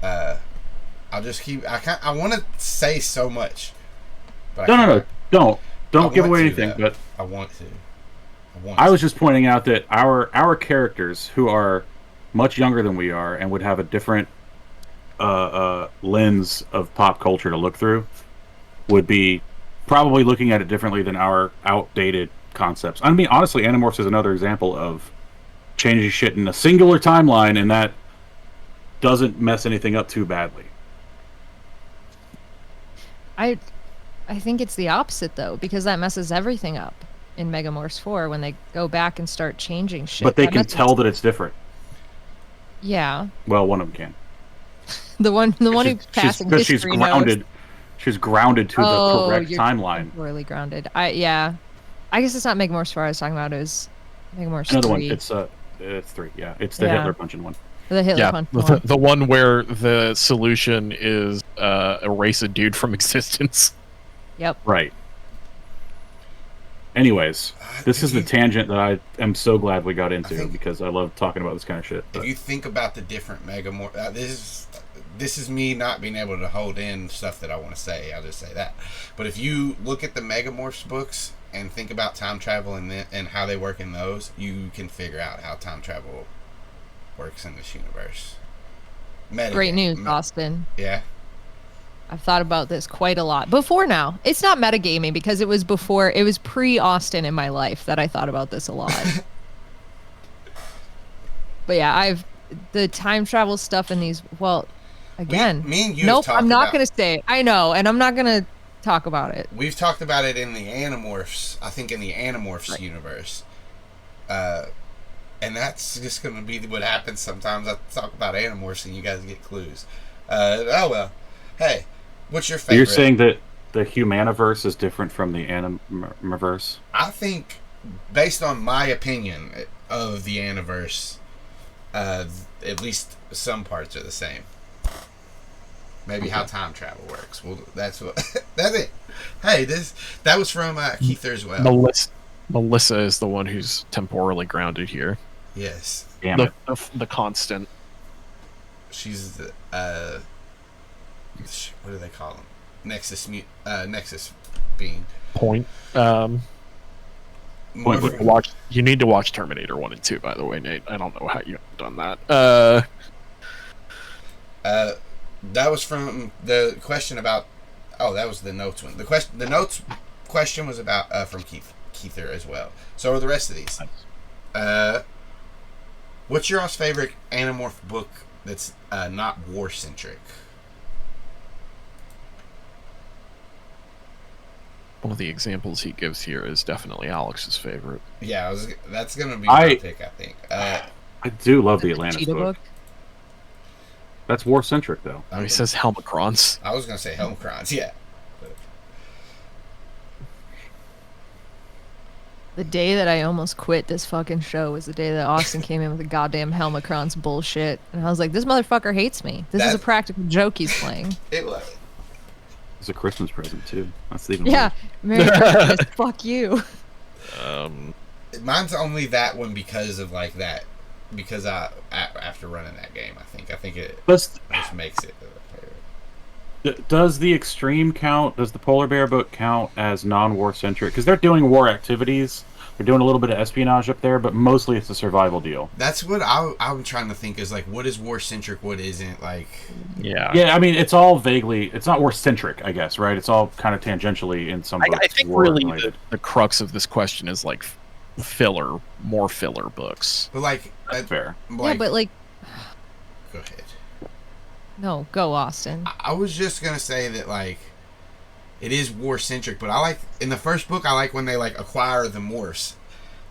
[SPEAKER 2] I'll just keep. I want to say so much, but
[SPEAKER 3] No, don't give
[SPEAKER 2] want
[SPEAKER 3] away
[SPEAKER 2] to,
[SPEAKER 3] anything.
[SPEAKER 2] though.
[SPEAKER 3] But
[SPEAKER 2] I want to.
[SPEAKER 3] I was just pointing out that our characters, who are much younger than we are and would have a different lens of pop culture to look through, would be probably looking at it differently than our outdated concepts. I mean, honestly, Animorphs is another example of changing shit in a singular timeline, and that doesn't mess anything up too badly.
[SPEAKER 4] I think it's the opposite though, because that messes everything up in Megamorphs 4 when they go back and start changing shit.
[SPEAKER 3] But they
[SPEAKER 4] That
[SPEAKER 3] can
[SPEAKER 4] messes-
[SPEAKER 3] tell that it's different.
[SPEAKER 4] Yeah,
[SPEAKER 3] Well, one of them can.
[SPEAKER 4] the one who's passing
[SPEAKER 3] Because
[SPEAKER 4] history
[SPEAKER 3] she's
[SPEAKER 4] knows.
[SPEAKER 3] grounded. She's grounded to the correct
[SPEAKER 4] you're
[SPEAKER 3] timeline.
[SPEAKER 4] Poorly grounded. I guess it's not Megamorphs 4 I was talking about. It was Megamorphs
[SPEAKER 3] Another
[SPEAKER 4] 3.
[SPEAKER 3] one. It's 3. Yeah, it's the
[SPEAKER 4] Yeah.
[SPEAKER 3] Hitler punching one.
[SPEAKER 4] The Hitler
[SPEAKER 1] Yeah,
[SPEAKER 4] punch
[SPEAKER 1] the,
[SPEAKER 4] one.
[SPEAKER 1] the one where the solution is erase a dude from existence.
[SPEAKER 4] Yep.
[SPEAKER 3] Right. Anyways, this is the tangent that I am so glad we got into because I love talking about this kind of shit.
[SPEAKER 2] If you think about the different Megamorph, this is me not being able to hold in stuff that I want to say. I'll just say that. But if you look at the Megamorphs books and think about time travel and how they work in those, you can figure out how time travel works in this universe.
[SPEAKER 4] Great news, Austin.
[SPEAKER 2] Yeah.
[SPEAKER 4] I've thought about this quite a lot. Before now. It's not metagaming because it was pre-Austin in my life that I thought about this a lot. But yeah, the time travel stuff in these, well, again.
[SPEAKER 2] Me and you
[SPEAKER 4] nope,
[SPEAKER 2] have talked
[SPEAKER 4] I'm not
[SPEAKER 2] about-
[SPEAKER 4] going to say it. I know, and I'm not going to talk about it.
[SPEAKER 2] We've talked about it in the Animorphs, I think in the Animorphs universe. And that's just going to be what happens sometimes. I talk about Animorphs and you guys get clues. Oh well. Hey, what's your favorite?
[SPEAKER 3] You're saying that the Humaniverse is different from the Animorphs?
[SPEAKER 2] I think, based on my opinion of the Animorphs, at least some parts are the same. Maybe how time travel works. Well, that's it. Hey, that was from Keith as well.
[SPEAKER 1] Melissa is the one who's temporally grounded here.
[SPEAKER 2] Yes.
[SPEAKER 3] Damn it.
[SPEAKER 1] The constant.
[SPEAKER 2] She's the what do they call them? Nexus being.
[SPEAKER 1] Point. You need to watch Terminator 1 and 2, by the way, Nate. I don't know how you have done that.
[SPEAKER 2] That was from the question about. Oh, that was the notes one. The notes question was about from Keither as well. So are the rest of these. What's your all's favorite Animorph book that's not war centric?
[SPEAKER 1] One of the examples he gives here is definitely Alex's favorite.
[SPEAKER 2] Yeah, that's gonna be my pick, I think.
[SPEAKER 3] I do love the Atlantis book. That's war centric though.
[SPEAKER 1] He says Helmicrons.
[SPEAKER 2] I was gonna say Helmicrons, yeah.
[SPEAKER 4] The day that I almost quit this fucking show was the day that Austin came in with the goddamn Helmicrons bullshit. And I was like, this motherfucker hates me. This is a practical joke he's playing.
[SPEAKER 2] It was.
[SPEAKER 3] It's a Christmas present, too. That's even
[SPEAKER 4] worse. Merry Christmas. Fuck you.
[SPEAKER 2] Mine's only that one because of, like, that. Because after running that game, I think it just makes it favorite.
[SPEAKER 3] Does the Extreme count? Does the Polar Bear book count as non-war centric? Because they're doing war activities. They're doing a little bit of espionage up there, but mostly it's a survival deal.
[SPEAKER 2] That's what I'm trying to think is, like, what is war centric, what isn't, like...
[SPEAKER 3] Yeah, I mean, it's all vaguely... It's not war centric, I guess, right? It's all kind of tangentially in some books.
[SPEAKER 1] I think really the crux of this question is, like, more filler books.
[SPEAKER 2] But, like...
[SPEAKER 3] That's fair.
[SPEAKER 4] Like, yeah, but, like...
[SPEAKER 2] Go ahead.
[SPEAKER 4] No, go, Austin.
[SPEAKER 2] I was just gonna say that, like... It is war-centric, but I like... In the first book, I like when they, like, acquire the Morse.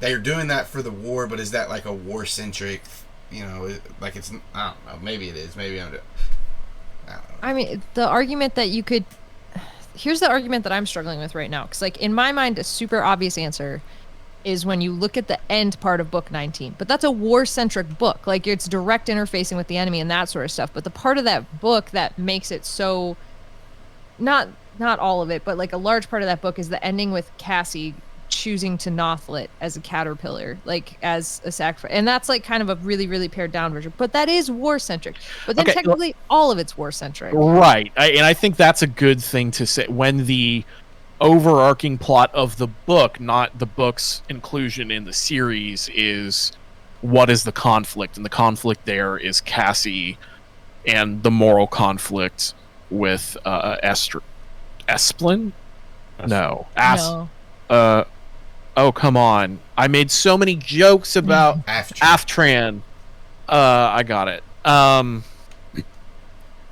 [SPEAKER 2] They're doing that for the war, but is that, like, a war-centric... You know, like, it's... I don't know. Maybe it is. Maybe I'm... I don't know.
[SPEAKER 4] I mean, the argument that you could... Here's the argument that I'm struggling with right now. Because, like, in my mind, a super obvious answer is when you look at the end part of book 19. But that's a war-centric book. Like, it's direct interfacing with the enemy and that sort of stuff. But the part of that book that makes it so... Not all of it, but like a large part of that book is the ending with Cassie choosing to Nothlit as a caterpillar, like as a sacrifice. And that's like kind of a really, really pared down version. But that is war-centric. But then technically all of it's war-centric.
[SPEAKER 1] Right. And I think that's a good thing to say. When the overarching plot of the book, not the book's inclusion in the series, is what is the conflict? And the conflict there is Cassie and the moral conflict with Esplin? No. Oh, come on. I made so many jokes about Aftran. I got it.
[SPEAKER 3] The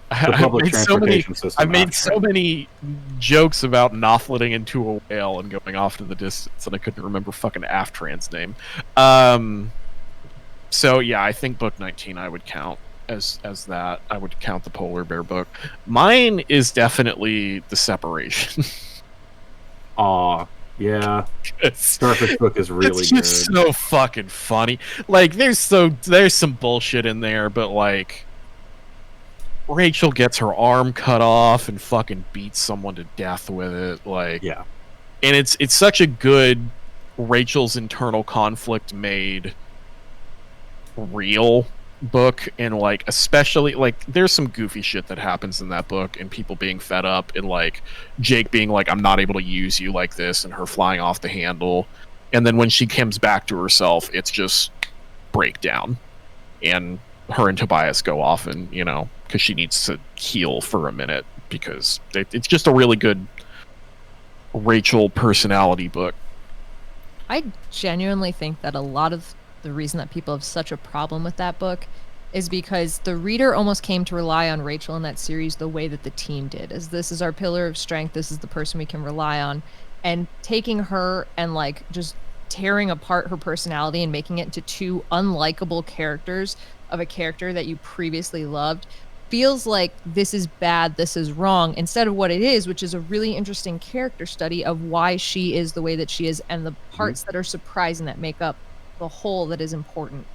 [SPEAKER 3] public transportation system.
[SPEAKER 1] I made so many jokes about Nothlitting into a whale and going off to the distance, and I couldn't remember fucking Aftran's name. So, yeah, I think book 19 I would count as that. I would count the Polar Bear book. Mine is definitely the Separation.
[SPEAKER 3] Aw, yeah. Starfish book is really
[SPEAKER 1] it's just
[SPEAKER 3] good.
[SPEAKER 1] So fucking funny. Like, there's some bullshit in there, but like Rachel gets her arm cut off and fucking beats someone to death with it. Like,
[SPEAKER 3] yeah.
[SPEAKER 1] And it's such a good Rachel's internal conflict made real book, and like especially like there's some goofy shit that happens in that book and people being fed up and like Jake being like, I'm not able to use you like this, and her flying off the handle, and then when she comes back to herself it's just breakdown, and her and Tobias go off, and you know, because she needs to heal for a minute, because it's just a really good Rachel personality book.
[SPEAKER 4] I genuinely think that a lot of the reason that people have such a problem with that book is because the reader almost came to rely on Rachel in that series the way that the team did. As this is our pillar of strength, this is the person we can rely on. And taking her and like just tearing apart her personality and making it into two unlikable characters of a character that you previously loved feels like this is bad, this is wrong, instead of what it is, which is a really interesting character study of why she is the way that she is and the parts that are surprising that make up the whole that is important.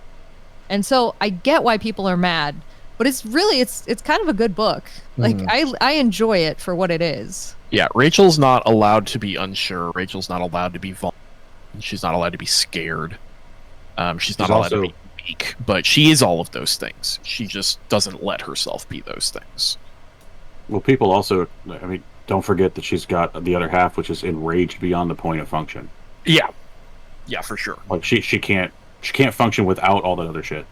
[SPEAKER 4] And so I get why people are mad, but it's really it's kind of a good book. Like I enjoy it for what it is.
[SPEAKER 1] Yeah, Rachel's not allowed to be unsure. Rachel's not allowed to be vulnerable. She's not allowed to be scared. She's not allowed to be weak, but she is all of those things. She just doesn't let herself be those things.
[SPEAKER 3] Well, people also, I mean, don't forget that she's got the other half, which is enraged beyond the point of function.
[SPEAKER 1] Yeah, yeah, for sure.
[SPEAKER 3] Like she can't function without all that other shit,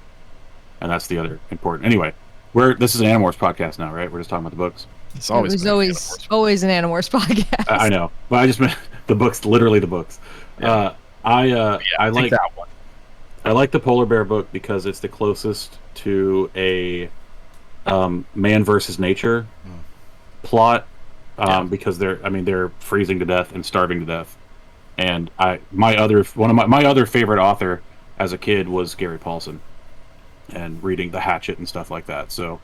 [SPEAKER 3] and that's the other important. Anyway, this is an Animorphs podcast now, right? We're just talking about the books.
[SPEAKER 1] It's
[SPEAKER 4] It was always an Animorphs podcast.
[SPEAKER 3] I know, but I just meant the books, literally the books.
[SPEAKER 1] Yeah.
[SPEAKER 3] I like
[SPEAKER 1] that one.
[SPEAKER 3] I like the Polar Bear book because it's the closest to a man versus nature plot. Because they're freezing to death and starving to death. And my other favorite author as a kid was Gary Paulson, and reading The Hatchet and stuff like that. So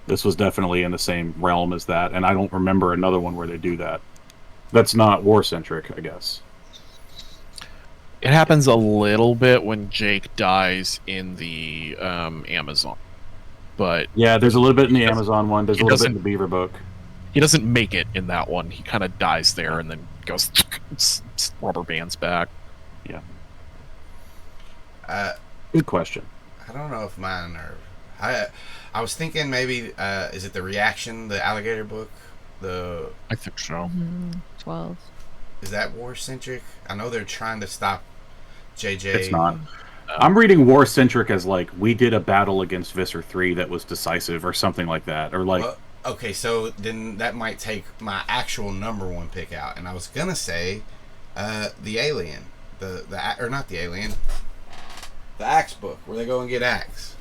[SPEAKER 3] this was definitely in the same realm as that, and I don't remember another one where they do that. That's not war-centric, I guess.
[SPEAKER 1] It happens a little bit when Jake dies in the Amazon, but
[SPEAKER 3] yeah, there's a little bit in the Amazon one. There's a little bit in the Beaver book.
[SPEAKER 1] He doesn't make it in that one. He kind of dies there and then goes rubber bands back.
[SPEAKER 3] Yeah. Good question.
[SPEAKER 2] I don't know if mine are. I was thinking maybe is it the Reaction, the alligator book?
[SPEAKER 1] I think so.
[SPEAKER 4] 12.
[SPEAKER 2] Is that war centric? I know they're trying to stop JJ.
[SPEAKER 3] It's not. I'm reading war centric as like we did a battle against Visser 3 that was decisive or something like that, or like.
[SPEAKER 2] Well, okay, so then that might take my actual number one pick out, and I was gonna say the Alien, or not the Alien, the Axe book where they go and get Axe,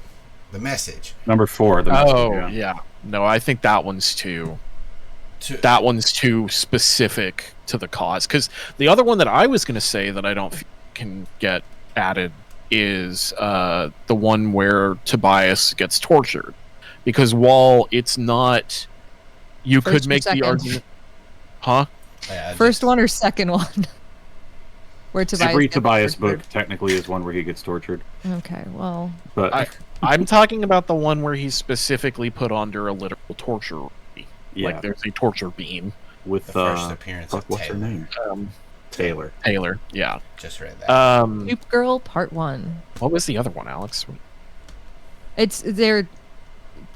[SPEAKER 2] the Message.
[SPEAKER 3] Number 4. The Message,
[SPEAKER 1] yeah. No, I think that one's too specific to the cause. Because the other one that I was going to say that I don't can get added is the one where Tobias gets tortured. Because while it's not, you could make the argument, huh?
[SPEAKER 4] First one or second one? Where Tobias
[SPEAKER 3] every Tobias book technically is one where he gets tortured.
[SPEAKER 4] Okay, well,
[SPEAKER 3] but
[SPEAKER 1] I'm talking about the one where he's specifically put under a literal torture.
[SPEAKER 3] Yeah.
[SPEAKER 1] Like there's a torture beam
[SPEAKER 2] with the first appearance of
[SPEAKER 3] what's
[SPEAKER 2] Taylor.
[SPEAKER 3] her name? Taylor.
[SPEAKER 1] Taylor, yeah.
[SPEAKER 2] Just read that.
[SPEAKER 4] Soup Girl Part 1.
[SPEAKER 1] What was the other one, Alex?
[SPEAKER 4] They're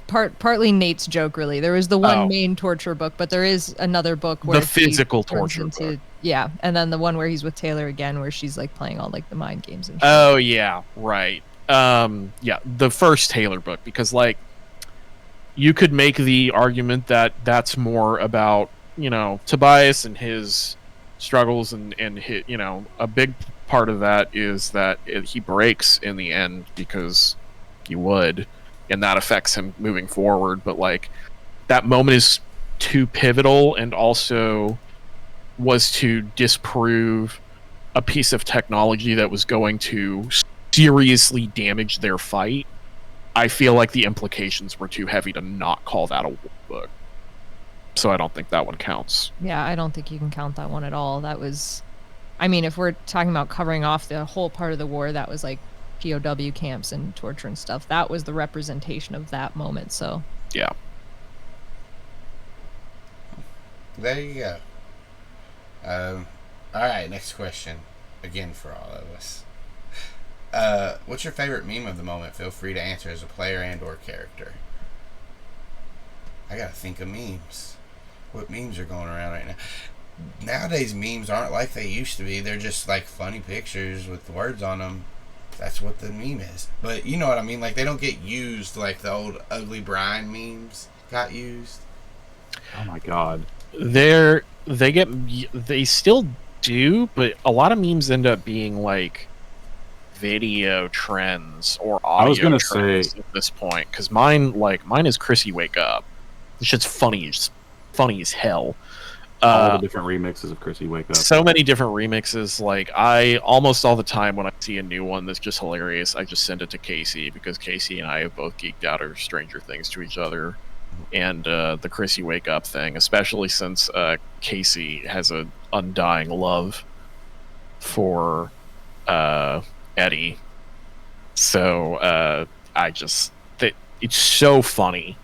[SPEAKER 4] partly Nate's joke, really. There was the one main torture book, but there is another book where
[SPEAKER 1] the physical torture book.
[SPEAKER 4] Yeah, and then the one where he's with Taylor again, where she's like playing all like the mind games and shit.
[SPEAKER 1] Oh yeah, right. Yeah, the first Taylor book, because like you could make the argument that that's more about, you know, Tobias and his struggles and his, you know, a big part of that is that he breaks in the end because he would, and that affects him moving forward. But like that moment is too pivotal, and also was to disprove a piece of technology that was going to seriously damage their fight. I feel like the implications were too heavy to not call that a war book. So I don't think that one counts.
[SPEAKER 4] Yeah, I don't think you can count that one at all. That was, I mean, if we're talking about covering off the whole part of the war, that was like POW camps and torture and stuff. That was the representation of that moment, so.
[SPEAKER 1] Yeah.
[SPEAKER 2] There you go. Alright, next question. Again for all of us. What's your favorite meme of the moment? Feel free to answer as a player and or character. I gotta think of memes. What memes are going around right now? Nowadays memes aren't like they used to be. They're just like funny pictures with words on them. That's what the meme is. But you know what I mean? Like they don't get used like the old Ugly Brian memes got used.
[SPEAKER 3] Oh my god.
[SPEAKER 1] They still do, but a lot of memes end up being like video trends or audio trends at this point. Because mine is Chrissy Wake Up. This shit's funny as hell.
[SPEAKER 3] All the different remixes of Chrissy Wake Up.
[SPEAKER 1] So many different remixes. Like I almost all the time when I see a new one that's just hilarious, I just send it to Casey, because Casey and I have both geeked out over Stranger Things to each other. And the Chrissy Wake Up thing, especially since Casey has an undying love for Eddie. So it's so funny.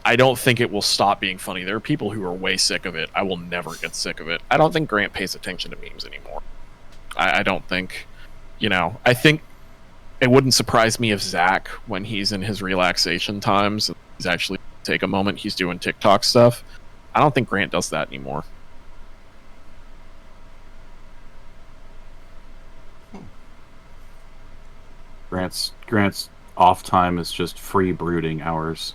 [SPEAKER 1] I don't think it will stop being funny. There are people who are way sick of it. I will never get sick of it. I don't think Grant pays attention to memes anymore. I don't think, you know, I think it wouldn't surprise me if Zac, when he's in his relaxation times, he's actually take a moment, he's doing TikTok stuff. I don't think Grant does that anymore.
[SPEAKER 3] Grant's off time is just free brooding hours.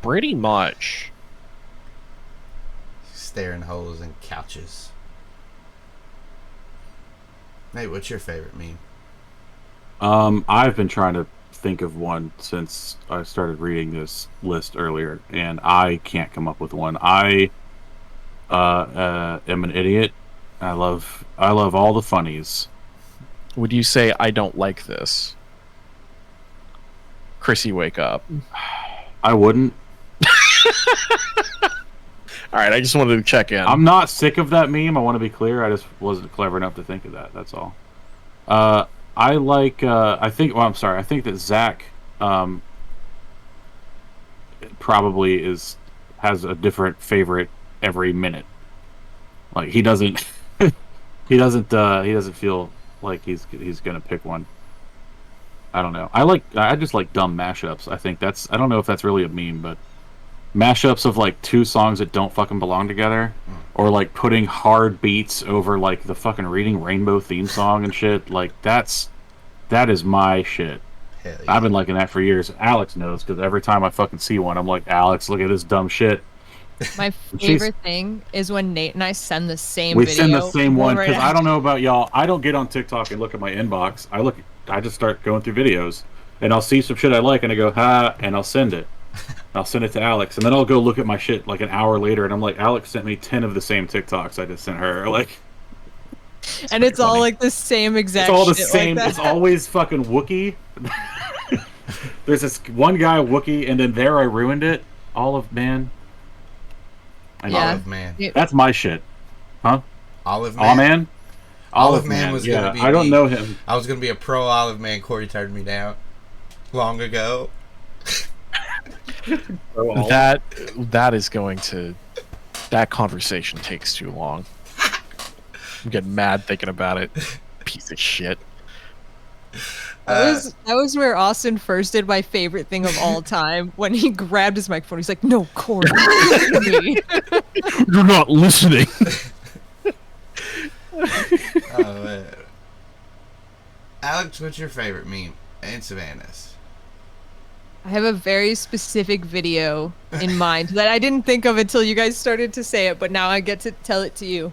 [SPEAKER 1] Pretty much.
[SPEAKER 2] Staring holes in couches. Nate, what's your favorite meme?
[SPEAKER 3] I've been trying to think of one since I started reading this list earlier, and I can't come up with one. I am an idiot. I love all the funnies.
[SPEAKER 1] Would you say I don't like this? Chrissy, wake up.
[SPEAKER 3] I wouldn't.
[SPEAKER 1] All right, I just wanted to check in.
[SPEAKER 3] I'm not sick of that meme. I want to be clear. I just wasn't clever enough to think of that. That's all. I like. I think. Well, I'm sorry. I think that Zac probably has a different favorite every minute. Like he doesn't. he doesn't feel like he's gonna pick one. I don't know. I just like dumb mashups. I think that's. I don't know if that's really a meme, but mashups of like two songs that don't fucking belong together, or like putting hard beats over like the fucking Reading Rainbow theme song and shit. Like that is my shit.
[SPEAKER 2] Hell yeah.
[SPEAKER 3] I've been liking that for years. Alex knows because every time I fucking see one, I'm like, Alex, look at this dumb shit.
[SPEAKER 4] My favorite thing is when Nate and I send the same
[SPEAKER 3] We
[SPEAKER 4] video.
[SPEAKER 3] send the same one
[SPEAKER 4] right
[SPEAKER 3] because I
[SPEAKER 4] after.
[SPEAKER 3] don't know about y'all. I don't get on TikTok and look at my inbox. I just start going through videos and I'll see some shit I like and I go, ha, and I'll send it. I'll send it to Alex and then I'll go look at my shit like an hour later and I'm like, Alex sent me 10 of the same TikToks I just sent her. Like,
[SPEAKER 4] And it's all like the same exact
[SPEAKER 3] it's all the
[SPEAKER 4] shit
[SPEAKER 3] same.
[SPEAKER 4] like that.
[SPEAKER 3] It's always fucking Wookiee. There's this one guy, Wookiee, and then there I ruined it. Olive Man. I know.
[SPEAKER 4] Yeah.
[SPEAKER 2] Olive Man.
[SPEAKER 3] That's my shit. Huh?
[SPEAKER 2] Olive
[SPEAKER 3] Aw
[SPEAKER 2] Man.
[SPEAKER 3] Man?
[SPEAKER 2] Olive Man was
[SPEAKER 3] yeah,
[SPEAKER 2] gonna be.
[SPEAKER 3] I don't
[SPEAKER 2] me.
[SPEAKER 3] know him.
[SPEAKER 2] I was gonna be a pro Olive Man. Corey turned me down long ago.
[SPEAKER 1] That is going to. That conversation takes too long. I'm getting mad thinking about it. Piece of shit.
[SPEAKER 4] That was where Austin first did my favorite thing of all time when he grabbed his microphone. He's like, "No, Corey, listen to me."
[SPEAKER 1] You're not listening.
[SPEAKER 2] Oh, man. Alex, what's your favorite meme? And Savannah's.
[SPEAKER 4] I have a very specific video in mind that I didn't think of until you guys started to say it, but now I get to tell it to you.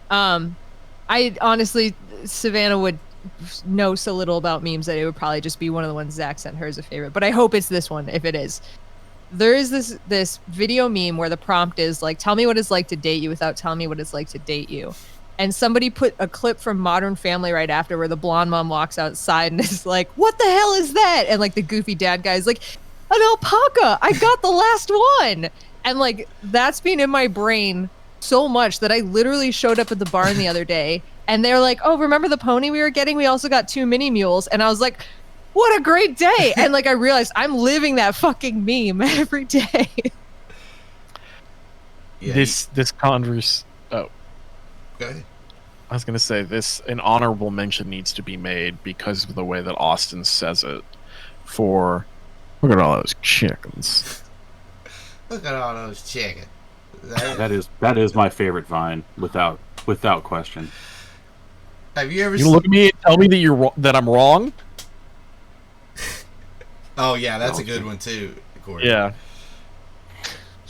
[SPEAKER 4] I honestly, Savannah would know so little about memes that it would probably just be one of the ones Zac sent her as a favorite, but I hope it's this one if it is. There is this video meme where the prompt is like, tell me what it's like to date you without telling me what it's like to date you. And somebody put a clip from Modern Family right after where the blonde mom walks outside and is like, what the hell is that? And like the goofy dad guy is like, an alpaca, I got the last one. And like, that's been in my brain so much that I literally showed up at the barn the other day and they're like, oh, remember the pony we were getting? We also got 2 mini mules. And I was like, what a great day. And like, I realized I'm living that fucking meme every day.
[SPEAKER 2] Yeah,
[SPEAKER 1] This converse. Oh,
[SPEAKER 2] go ahead.
[SPEAKER 1] I was gonna say an honorable mention needs to be made because of the way that Austin says it. For look at all those chickens.
[SPEAKER 2] Look at all those chickens.
[SPEAKER 3] That is my favorite Vine without question.
[SPEAKER 2] Have you ever
[SPEAKER 1] You look at me and tell me that I'm wrong.
[SPEAKER 2] Oh yeah, that's a good one too, Corey.
[SPEAKER 1] Yeah.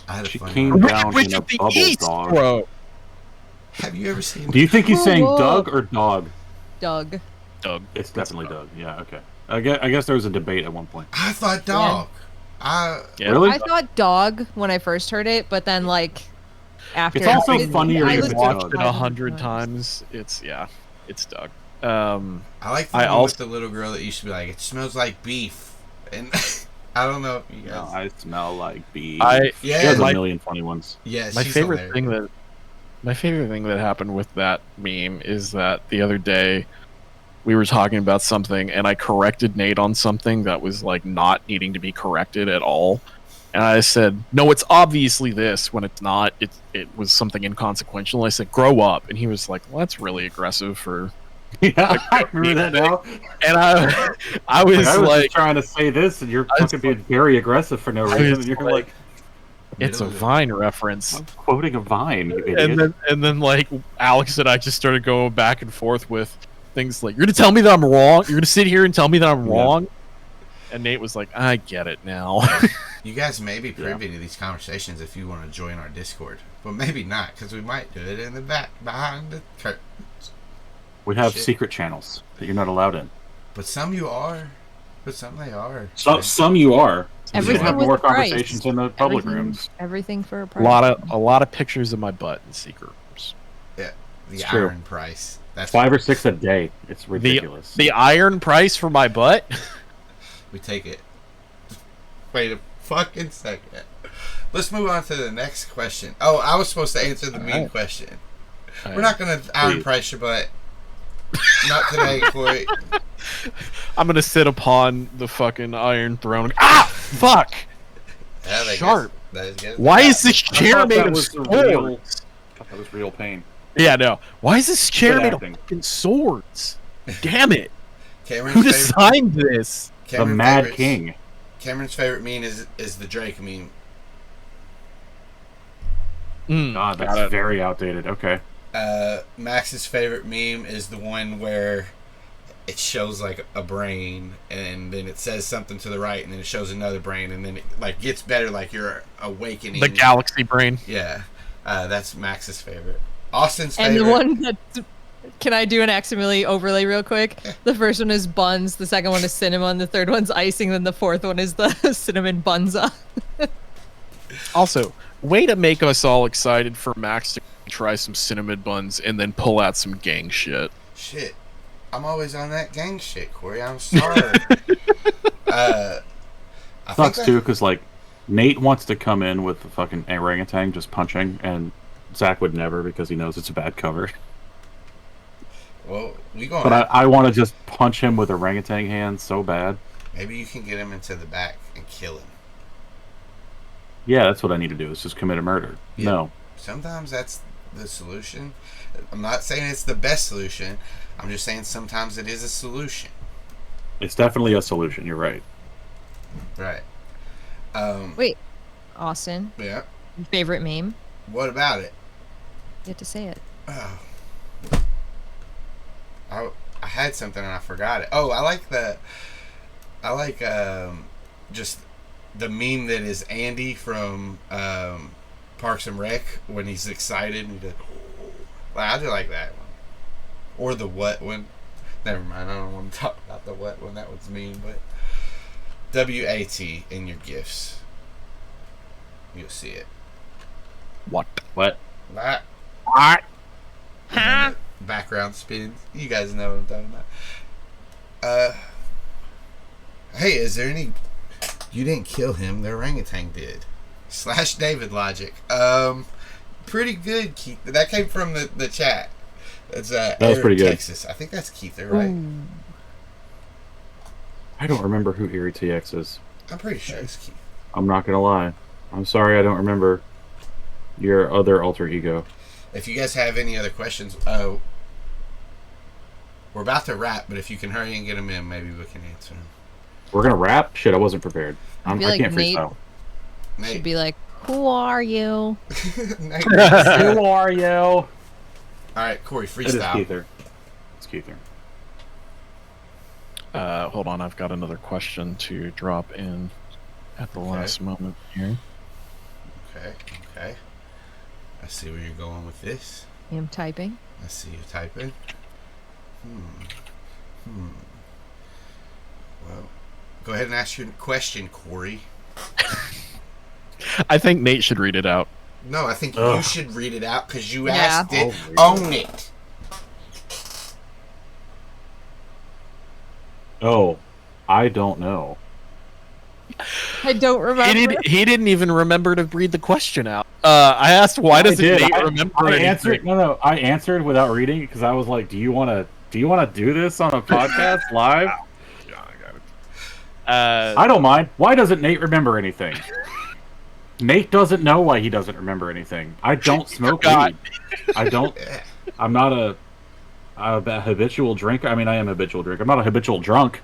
[SPEAKER 2] I had a
[SPEAKER 3] She
[SPEAKER 2] funny
[SPEAKER 3] came
[SPEAKER 2] one.
[SPEAKER 3] down
[SPEAKER 1] Witch
[SPEAKER 3] in a
[SPEAKER 1] of the
[SPEAKER 3] bubble
[SPEAKER 1] East,
[SPEAKER 3] dog.
[SPEAKER 1] bro.
[SPEAKER 2] Have you ever seen?
[SPEAKER 3] Do you think he's saying
[SPEAKER 4] Whoa.
[SPEAKER 3] Doug or dog?
[SPEAKER 4] Doug.
[SPEAKER 1] Doug.
[SPEAKER 3] It's definitely Doug. Yeah, okay. I guess there was a debate at one point.
[SPEAKER 2] I thought dog.
[SPEAKER 1] Yeah.
[SPEAKER 3] Really?
[SPEAKER 4] I thought dog when I first heard it, but then like after
[SPEAKER 3] It's also
[SPEAKER 4] I-
[SPEAKER 3] funnier
[SPEAKER 4] I
[SPEAKER 3] if
[SPEAKER 4] listened
[SPEAKER 3] it's
[SPEAKER 4] to
[SPEAKER 3] Doug.
[SPEAKER 1] Watched it
[SPEAKER 4] Doug
[SPEAKER 1] 100
[SPEAKER 4] times.
[SPEAKER 1] times. It's Doug.
[SPEAKER 2] I like the
[SPEAKER 1] I
[SPEAKER 2] one
[SPEAKER 1] also-
[SPEAKER 2] with the little girl that used to be like, it smells like beef, and I don't know if you
[SPEAKER 3] No,
[SPEAKER 2] guys.
[SPEAKER 3] I smell like beef. She
[SPEAKER 2] Yeah,
[SPEAKER 3] has a
[SPEAKER 1] my-
[SPEAKER 3] million funny ones.
[SPEAKER 2] Yeah,
[SPEAKER 1] my
[SPEAKER 2] she's
[SPEAKER 1] favorite
[SPEAKER 2] hilarious.
[SPEAKER 1] thing that happened with that meme is that the other day we were talking about something and I corrected Nate on something that was like not needing to be corrected at all. And I said, no, it's obviously this when it's not. It was something inconsequential. I said, grow up. And he was like, well, that's really aggressive for
[SPEAKER 3] Yeah, I remember that now.
[SPEAKER 1] And I was
[SPEAKER 3] I was
[SPEAKER 1] like,
[SPEAKER 3] just trying to say this, and you're fucking being very aggressive for no reason. And you're like,
[SPEAKER 1] it's a Vine reference.
[SPEAKER 3] I'm quoting a Vine, you idiot.
[SPEAKER 1] And then like Alex and I just started going back and forth with things like, "You're gonna tell me that I'm wrong? You're gonna sit here and tell me that I'm wrong?" And Nate was like, "I get it now."
[SPEAKER 2] You guys may be privy to these conversations if you want to join our Discord, but maybe not, because we might do it in the back behind the curtains.
[SPEAKER 3] We have secret channels that you're not allowed in.
[SPEAKER 2] But some you are. But some they are.
[SPEAKER 3] Some you are.
[SPEAKER 4] Everything
[SPEAKER 3] You have
[SPEAKER 4] with
[SPEAKER 3] more
[SPEAKER 4] a price.
[SPEAKER 3] conversations in the public rooms.
[SPEAKER 4] Everything for a
[SPEAKER 1] a
[SPEAKER 4] price.
[SPEAKER 1] lot of pictures of my butt in secret rooms.
[SPEAKER 2] Yeah, the
[SPEAKER 3] It's
[SPEAKER 2] iron
[SPEAKER 3] true.
[SPEAKER 2] price. That's
[SPEAKER 3] 5 or 6 a day. It's ridiculous.
[SPEAKER 1] The iron price for my butt.
[SPEAKER 2] we take it. Wait a fucking second. Let's move on to the next question. Oh, I was supposed to answer the mean question. We're not gonna iron price your butt. Not today, Corey.
[SPEAKER 1] I'm gonna sit upon the fucking iron throne. Ah, fuck!
[SPEAKER 2] Yeah,
[SPEAKER 1] Sharp.
[SPEAKER 2] That is good.
[SPEAKER 1] Why is this chair made of
[SPEAKER 3] real,
[SPEAKER 1] swords?
[SPEAKER 3] that was real pain.
[SPEAKER 1] Yeah, no. Why is this chair
[SPEAKER 3] Good
[SPEAKER 1] made of
[SPEAKER 3] acting.
[SPEAKER 1] fucking swords? Damn it!
[SPEAKER 2] Cameron's
[SPEAKER 1] Who
[SPEAKER 2] favorite,
[SPEAKER 1] designed this?
[SPEAKER 3] The Mad King.
[SPEAKER 2] Cameron's favorite meme is the Drake meme.
[SPEAKER 3] God, that's very outdated. Okay.
[SPEAKER 2] Max's favorite meme is the one where it shows like a brain and then it says something to the right and then it shows another brain and then it like gets better, like you're awakening.
[SPEAKER 1] The galaxy brain.
[SPEAKER 2] Yeah, that's Max's favorite. Austin's
[SPEAKER 4] And
[SPEAKER 2] favorite.
[SPEAKER 4] the one that... Can I do an accidentally overlay real quick? The first one is buns, the second one is cinnamon, the third one's icing, then the fourth one is the cinnamon bunza.
[SPEAKER 1] Also, way to make us all excited for Max to try some cinnamon buns and then pull out some gang shit.
[SPEAKER 2] Shit, I'm always on that gang shit, Corey. I'm sorry. I
[SPEAKER 3] Sucks
[SPEAKER 2] think
[SPEAKER 3] too, because like Nate wants to come in with the fucking orangutan just punching, and Zach would never because he knows it's a bad cover.
[SPEAKER 2] Well, we going.
[SPEAKER 3] But I want to just punch him with orangutan hands so bad.
[SPEAKER 2] Maybe you can get him into the back and kill him.
[SPEAKER 3] Yeah, that's what I need to do. Is just commit a murder.
[SPEAKER 2] Yeah.
[SPEAKER 3] No.
[SPEAKER 2] Sometimes that's the solution. I'm not saying it's the best solution. I'm just saying sometimes it is a solution.
[SPEAKER 3] It's definitely a solution. You're right.
[SPEAKER 2] Right.
[SPEAKER 4] Wait, Austin,
[SPEAKER 2] Yeah.
[SPEAKER 4] favorite meme?
[SPEAKER 2] What about it?
[SPEAKER 4] You have to say it.
[SPEAKER 2] Oh. I had something and I forgot it. Oh, I like just the meme that is Andy from Parks and Rec when he's excited and he does. Like, I do like that one. Or the what one. Never mind. I don't want to talk about the what one. That was mean, but WAT in your gifts. You'll see it.
[SPEAKER 1] What?
[SPEAKER 2] That
[SPEAKER 1] What?
[SPEAKER 2] background spins. You guys know what I'm talking about. Hey, is there any? You didn't kill him. The orangutan did. / David logic. Pretty good, Keith. That came from the chat. That's
[SPEAKER 3] That was pretty good.
[SPEAKER 2] Texas. I think that's Keith, right?
[SPEAKER 4] Ooh.
[SPEAKER 3] I don't remember who Erie TX is.
[SPEAKER 2] I'm pretty sure it's Keith.
[SPEAKER 3] I'm not gonna lie. I'm sorry, I don't remember your other alter ego.
[SPEAKER 2] If you guys have any other questions, we're about to wrap, but if you can hurry and get them in, maybe we can answer them.
[SPEAKER 3] We're gonna rap? Shit, I wasn't prepared. I
[SPEAKER 4] feel like
[SPEAKER 3] can't
[SPEAKER 4] Nate-
[SPEAKER 3] freestyle.
[SPEAKER 4] Should be like, who are you?
[SPEAKER 2] Nate.
[SPEAKER 3] Who are you?
[SPEAKER 2] All right, Corey,
[SPEAKER 3] It is
[SPEAKER 2] freestyle.
[SPEAKER 3] Keither. It's Keither.
[SPEAKER 1] Hold on, I've got another question to drop in at the last moment here.
[SPEAKER 2] Okay. I see where you're going with this.
[SPEAKER 4] I'm typing.
[SPEAKER 2] I see you typing. Well, go ahead and ask your question, Corey.
[SPEAKER 1] I think Nate should read it out.
[SPEAKER 2] No, I think you
[SPEAKER 3] Ugh.
[SPEAKER 2] should read it out because you
[SPEAKER 4] Yeah.
[SPEAKER 2] asked it.
[SPEAKER 3] I'll read
[SPEAKER 2] Own it.
[SPEAKER 3] Oh, I don't know.
[SPEAKER 4] I don't remember.
[SPEAKER 1] He didn't even remember to read the question out. I asked why doesn't Nate remember
[SPEAKER 3] I
[SPEAKER 1] anything?
[SPEAKER 3] answered. No. I answered without reading because I was like, "Do you want to do this on a podcast live?"
[SPEAKER 1] Yeah, I got it.
[SPEAKER 3] I don't mind. Why doesn't Nate remember anything? Nate doesn't know why he doesn't remember anything. I don't smoke
[SPEAKER 1] forgot.
[SPEAKER 3] weed. I don't. I'm not A habitual drinker. I mean, I am a habitual drinker. I'm not a habitual drunk.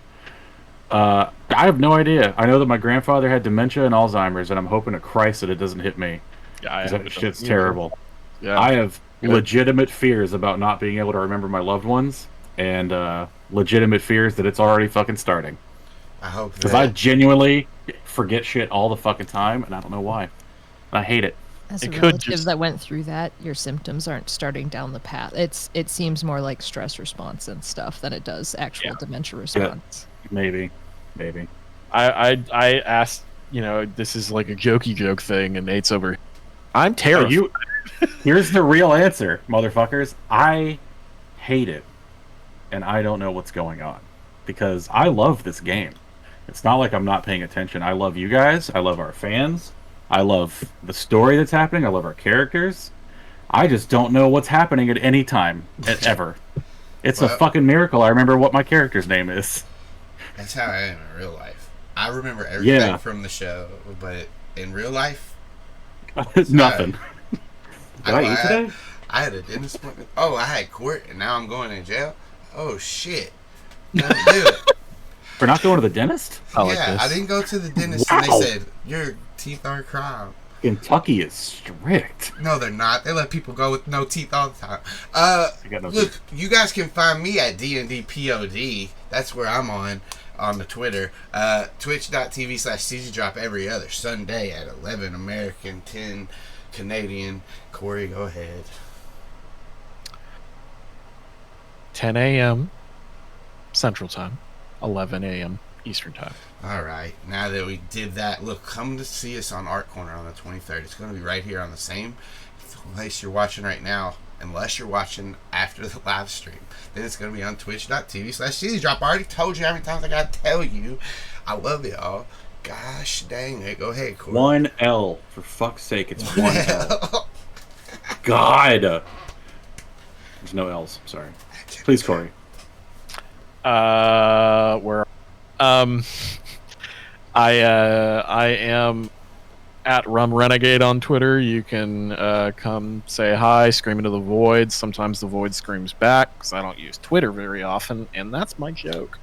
[SPEAKER 3] I have no idea. I know that my grandfather had dementia and Alzheimer's, and I'm hoping to Christ that it doesn't hit me.
[SPEAKER 1] Yeah,
[SPEAKER 3] Because that shit's terrible.
[SPEAKER 1] Yeah,
[SPEAKER 3] I have legitimate fears about not being able to remember my loved ones, and legitimate fears that it's already fucking starting.
[SPEAKER 2] I hope
[SPEAKER 3] because I genuinely forget shit all the fucking time, and I don't know why. I hate it.
[SPEAKER 4] As a
[SPEAKER 1] It could
[SPEAKER 4] relative
[SPEAKER 1] just-
[SPEAKER 4] that went through that, your symptoms aren't starting down the path. It seems more like stress response and stuff than it does actual dementia response.
[SPEAKER 3] Maybe.
[SPEAKER 1] I asked, this is like a jokey joke thing, and Nate's over. I'm terrified.
[SPEAKER 3] Here's the real answer, motherfuckers. I hate it, and I don't know what's going on because I love this game. It's not like I'm not paying attention. I love you guys. I love our fans. I love the story that's happening. I love our characters. I just don't know what's happening at any time, ever. It's a fucking miracle. I remember what my character's name is.
[SPEAKER 2] That's how I am in real life. I remember everything from the show, but in real life,
[SPEAKER 3] nothing. Did I eat today?
[SPEAKER 2] I had a dentist appointment. Oh, I had court, and now I'm going to jail. Oh shit! Don't do it.
[SPEAKER 3] For not going to the dentist?
[SPEAKER 2] I didn't go to the dentist, and they said your teeth are a crime.
[SPEAKER 3] Kentucky is strict.
[SPEAKER 2] No, they're not. They let people go with no teeth all the time. Look, you guys can find me at D&D POD. That's where I'm on the Twitter. Twitch.tv/CZDrop every other Sunday at 11 American, 10 Canadian. Corey, go ahead.
[SPEAKER 1] 10 a.m. Central Time, 11 a.m. Eastern Time.
[SPEAKER 2] All right. Now that we did that, look, come to see us on Art Corner on the 23rd. It's going to be right here on the same place you're watching right now, unless you're watching after the live stream. Then it's going to be on twitch.tv/CZDrop. I already told you how many times I got to tell you. I love y'all. Gosh dang it. Go ahead, Corey.
[SPEAKER 3] 1 L. For fuck's sake, it's 1 L. God. There's no L's. Sorry. Please, Corey.
[SPEAKER 1] Where? I am at Rum Renegade on Twitter. You can come say hi, scream into the void. Sometimes the void screams back because I don't use Twitter very often, and that's my joke.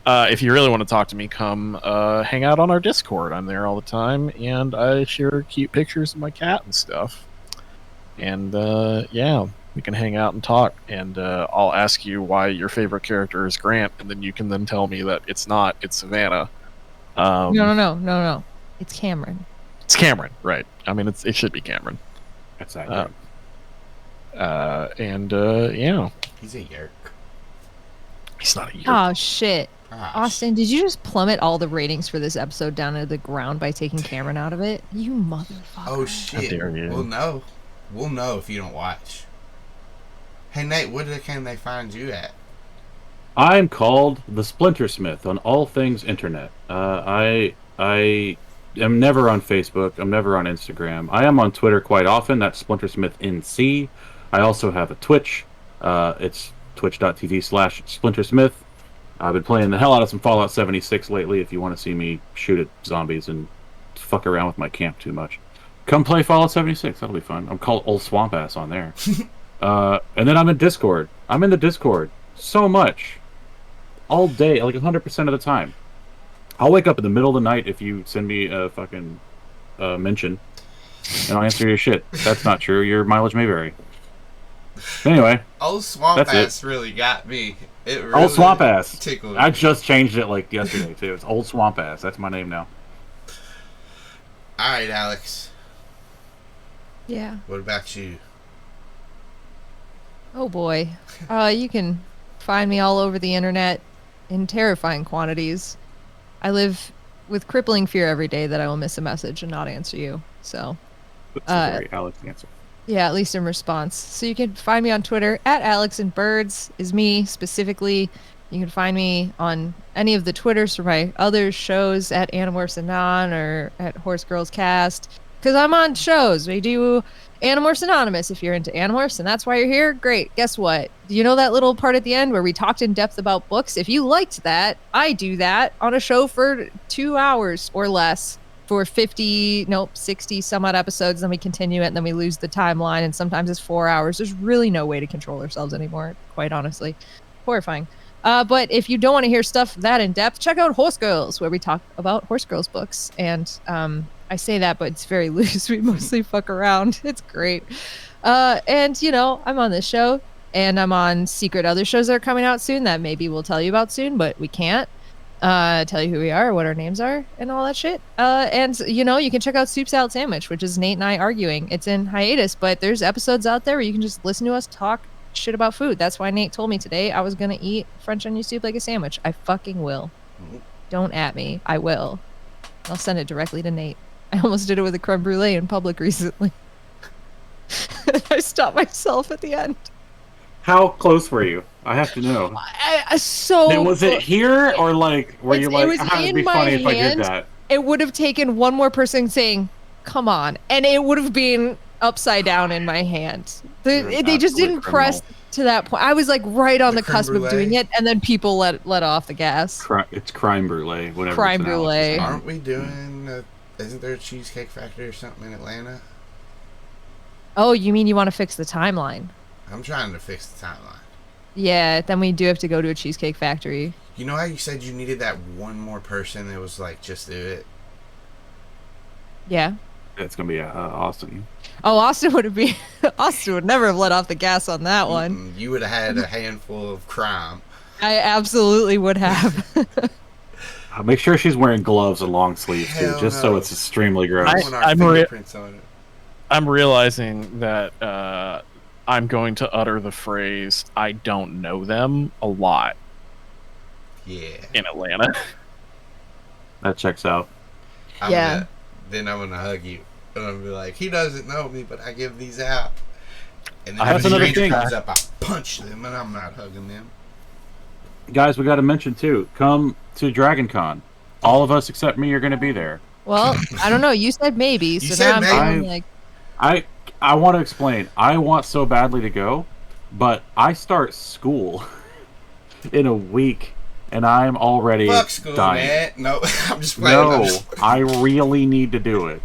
[SPEAKER 1] If you really want to talk to me, come hang out on our Discord. I'm there all the time, and I share cute pictures of my cat and stuff. And we can hang out and talk, and I'll ask you why your favorite character is Grant, and then you can then tell me that it's not, it's Savannah.
[SPEAKER 4] No. It's Cameron.
[SPEAKER 1] It's Cameron, right. I mean, it should be Cameron.
[SPEAKER 3] That's accurate.
[SPEAKER 2] He's a Yeerk.
[SPEAKER 1] He's not a Yeerk.
[SPEAKER 4] Oh, shit. Austin, did you just plummet all the ratings for this episode down to the ground by taking Cameron out of it? You motherfucker.
[SPEAKER 2] Oh, shit.
[SPEAKER 1] How dare you.
[SPEAKER 2] We'll know if you don't watch. Hey, Nate, can they find you at?
[SPEAKER 3] I'm called the Splintersmith on all things internet. I am never on Facebook. I'm never on Instagram. I am on Twitter quite often. That's SplintersmithNC. I also have a Twitch. It's twitch.tv/Splintersmith. I've been playing the hell out of some Fallout 76 lately. If you want to see me shoot at zombies and fuck around with my camp too much, come play Fallout 76. That'll be fun. I'm called Old Swamp Ass on there. And then I'm in Discord. I'm in the Discord so much. All day, like 100% of the time. I'll wake up in the middle of the night if you send me a fucking mention, and I'll answer your shit. That's not true. Your mileage may vary. Anyway.
[SPEAKER 2] Old Swamp Ass really got me. It really
[SPEAKER 3] Old Swamp Ass.
[SPEAKER 2] Tickled
[SPEAKER 3] I
[SPEAKER 2] me.
[SPEAKER 3] just changed it like yesterday, too. It's Old Swamp Ass. That's my name now.
[SPEAKER 2] Alright, Alex.
[SPEAKER 4] Yeah.
[SPEAKER 2] What about you?
[SPEAKER 4] Oh boy. You can find me all over the internet in terrifying quantities. I live with crippling fear every day that I will miss a message and not answer you. So,
[SPEAKER 3] That's a very Alex answer.
[SPEAKER 4] yeah, at least in response. So you can find me on Twitter at Alex and Birds is me specifically. You can find me on any of the Twitters for my other shows at Animorphs and Non or at Horse Girls Cast. Because I'm on shows. We do Animorphs Anonymous if you're into Animorphs, and that's why you're here. Great. Guess what? Do you know that little part at the end where we talked in depth about books? If you liked that, I do that on a show for 2 hours or less for 60 some odd episodes, then we continue it, and then we lose the timeline, and sometimes it's 4 hours. There's really no way to control ourselves anymore, quite honestly. Horrifying. But if you don't want to hear stuff that in depth, check out Horse Girls, where we talk about Horse Girls books. And I say that, but it's very loose. We mostly fuck around. It's great. And, you know, I'm on this show, and I'm on secret other shows that are coming out soon that maybe we'll tell you about soon, but we can't tell you who we are, what our names are, and all that shit. And, you know, you can check out Soup Salad Sandwich, which is Nate and I arguing. It's in hiatus, but there's episodes out there where you can just listen to us talk shit about food. That's why Nate told me today I was going to eat French onion soup like a sandwich. I fucking will. Don't at me. I will. I'll send it directly to Nate. I almost did it with a creme brulee in public recently. I stopped myself at the end.
[SPEAKER 3] How close were you? I have to know. Was it here or like where you're like, it would be funny if I did that?
[SPEAKER 4] It would have taken one more person saying, "Come on," and it would have been upside down in my hand. They just didn't press to that point. I was like right on the cusp of doing it, and then people let off the gas.
[SPEAKER 3] It's crime brulee, whatever.
[SPEAKER 4] Crime brulee.
[SPEAKER 2] Aren't we doing? Isn't there a Cheesecake Factory or something in Atlanta?
[SPEAKER 4] Oh, you mean you want to fix the timeline?
[SPEAKER 2] I'm trying to fix the timeline.
[SPEAKER 4] Yeah, then we do have to go to a Cheesecake Factory.
[SPEAKER 2] You know how you said you needed that one more person that was like, just do it?
[SPEAKER 4] Yeah.
[SPEAKER 3] It's going to be Austin.
[SPEAKER 4] Oh, Austin would never have let off the gas on that one.
[SPEAKER 2] You would have had a handful of crime. I
[SPEAKER 4] absolutely would have.
[SPEAKER 3] Make sure she's wearing gloves and long sleeves too, just so it's extremely gross.
[SPEAKER 1] I'm realizing that I'm going to utter the phrase "I don't know them" a lot.
[SPEAKER 2] Yeah.
[SPEAKER 1] In Atlanta.
[SPEAKER 3] That checks out.
[SPEAKER 4] Then
[SPEAKER 2] I'm gonna hug you. And I'm gonna be like, he doesn't know me, but I give these out. And then
[SPEAKER 3] that's
[SPEAKER 2] if a
[SPEAKER 3] another
[SPEAKER 2] stranger
[SPEAKER 3] thing.
[SPEAKER 2] comes up, I punch them, and I'm not hugging them.
[SPEAKER 3] Guys, we got to mention too. Come to Dragon Con. All of us except me are going to be there.
[SPEAKER 4] Well, I don't know. You said maybe, so
[SPEAKER 2] said
[SPEAKER 4] now I'm like.
[SPEAKER 3] I want to explain. I want so badly to go, but I start school in a week, and I'm already
[SPEAKER 2] Fuck school,
[SPEAKER 3] dying.
[SPEAKER 2] Man. No, I'm just playing.
[SPEAKER 3] No, I really need to do it.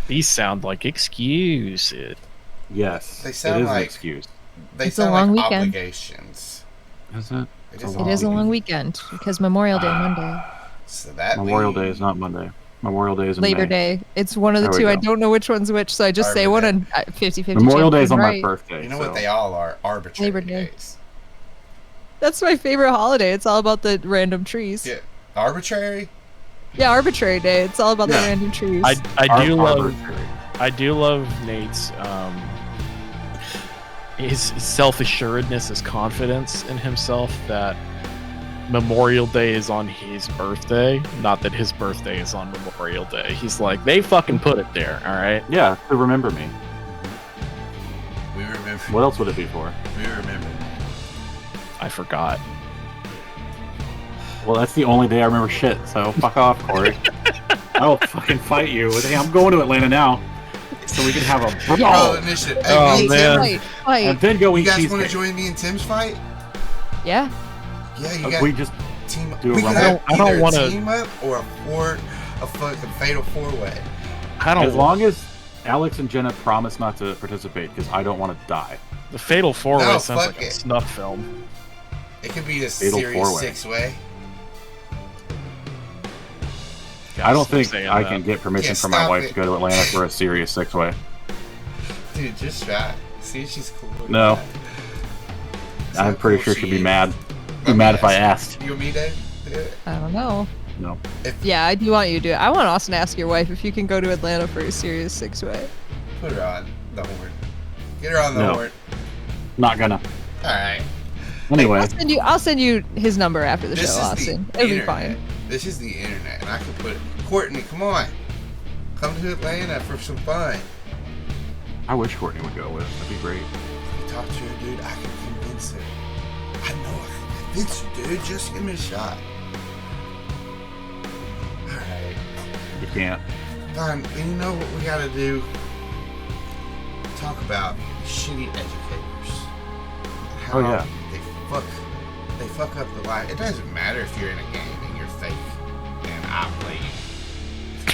[SPEAKER 1] These sound like excuses.
[SPEAKER 3] Yes,
[SPEAKER 2] they sound
[SPEAKER 3] it is
[SPEAKER 2] like
[SPEAKER 3] an excuse.
[SPEAKER 2] They
[SPEAKER 4] it's
[SPEAKER 2] sound
[SPEAKER 4] a long
[SPEAKER 2] like
[SPEAKER 4] weekend.
[SPEAKER 2] Obligations.
[SPEAKER 3] Is it?
[SPEAKER 2] It
[SPEAKER 4] is a long weekend because Memorial Day Monday.
[SPEAKER 2] So that
[SPEAKER 3] Memorial Day is not Monday. Memorial Day is in
[SPEAKER 4] Labor
[SPEAKER 3] May.
[SPEAKER 4] Day. It's one of the two. I don't know which one's which, so I just say one and 50-50.
[SPEAKER 3] Memorial Day is on my birthday.
[SPEAKER 2] You know what they all are? Arbitrary
[SPEAKER 4] Labor Day.
[SPEAKER 2] days.
[SPEAKER 4] That's my favorite holiday. It's all about the random trees.
[SPEAKER 2] Yeah. Arbitrary?
[SPEAKER 4] Yeah, Arbitrary Day. It's all about the random trees.
[SPEAKER 1] I do love Nate's his self-assuredness, his confidence in himself that Memorial Day is on his birthday, not that his birthday is on Memorial Day. He's like, they fucking put it there, all right?
[SPEAKER 3] Yeah, to remember me.
[SPEAKER 2] We remember.
[SPEAKER 3] What else would it be for?
[SPEAKER 2] We remember.
[SPEAKER 1] I forgot.
[SPEAKER 3] Well, that's the only day I remember shit, so fuck off, Corey. I'll fucking fight you. Hey, I'm going to Atlanta now, so we can have a
[SPEAKER 2] brawl. Initiative. Hey,
[SPEAKER 1] man.
[SPEAKER 3] And then go eat
[SPEAKER 2] cheesecake. You guys
[SPEAKER 3] want
[SPEAKER 2] to join me in Tim's fight?
[SPEAKER 4] Yeah.
[SPEAKER 2] Yeah, you guys.
[SPEAKER 3] We just
[SPEAKER 2] team up.
[SPEAKER 3] Do a
[SPEAKER 2] we could
[SPEAKER 3] rumble.
[SPEAKER 2] have either a team up or a fucking fatal four-way.
[SPEAKER 3] As long as Alex and Jenna promise not to participate, because I don't want to die.
[SPEAKER 1] The fatal four-way sounds
[SPEAKER 2] fuck
[SPEAKER 1] like a snuff film.
[SPEAKER 2] It could be a
[SPEAKER 3] Fatal
[SPEAKER 2] series
[SPEAKER 3] four-way.
[SPEAKER 2] six-way.
[SPEAKER 3] I don't think I can get permission from my wife to go to Atlanta for a serious six-way.
[SPEAKER 2] Dude, just try. See if she's cool.
[SPEAKER 3] No. I'm pretty sure she'd be mad. Be mad if I asked.
[SPEAKER 2] You and me, Dave?
[SPEAKER 4] I don't know.
[SPEAKER 3] No.
[SPEAKER 4] Yeah, I do want you to do it. I want Austin to ask your wife if you can go to Atlanta for a serious six-way.
[SPEAKER 2] Put her on the horn. Get her on the horn.
[SPEAKER 3] Not gonna.
[SPEAKER 2] Alright.
[SPEAKER 3] Anyway.
[SPEAKER 4] I'll send you his number after the show, Austin. It'll be fine.
[SPEAKER 2] This is the internet, and I can put Courtney, come on. Come to Atlanta for some fun.
[SPEAKER 3] I wish Courtney would go with. That'd be great.
[SPEAKER 2] You talk to her, dude. I can convince her. I know I can convince her, dude. Just give me a shot. Alright.
[SPEAKER 3] You can't.
[SPEAKER 2] Fine. You know what we gotta do? Talk about shitty educators. How they fuck up the life. It doesn't matter if you're in a game and you're fake and I play you.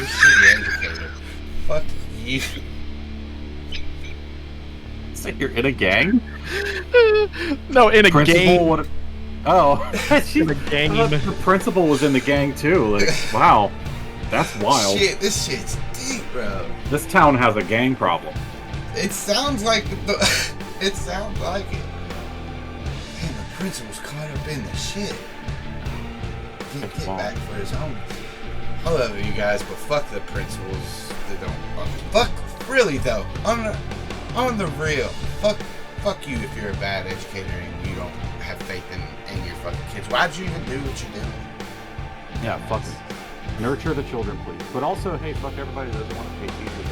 [SPEAKER 2] You're shitty educator. Fuck you.
[SPEAKER 3] So you're in a gang?
[SPEAKER 1] No, in a
[SPEAKER 3] Principal
[SPEAKER 1] game.
[SPEAKER 3] would. Oh,
[SPEAKER 1] In a gang.
[SPEAKER 3] the principal was in the gang too. Like, wow, that's wild.
[SPEAKER 2] Shit, this shit's deep, bro.
[SPEAKER 3] This town has a gang problem.
[SPEAKER 2] It sounds like it sounds like it. Man, the principal's caught up in the shit. Get back for his own. I love you guys, but fuck the principals. They don't. Fuck, really though. On the real. Fuck you if you're a bad educator and you don't have faith in your fucking kids. Why'd you even do what you're doing?
[SPEAKER 3] Yeah, fuck it. Nurture the children, please. But also, hey, fuck everybody that doesn't want to pay teachers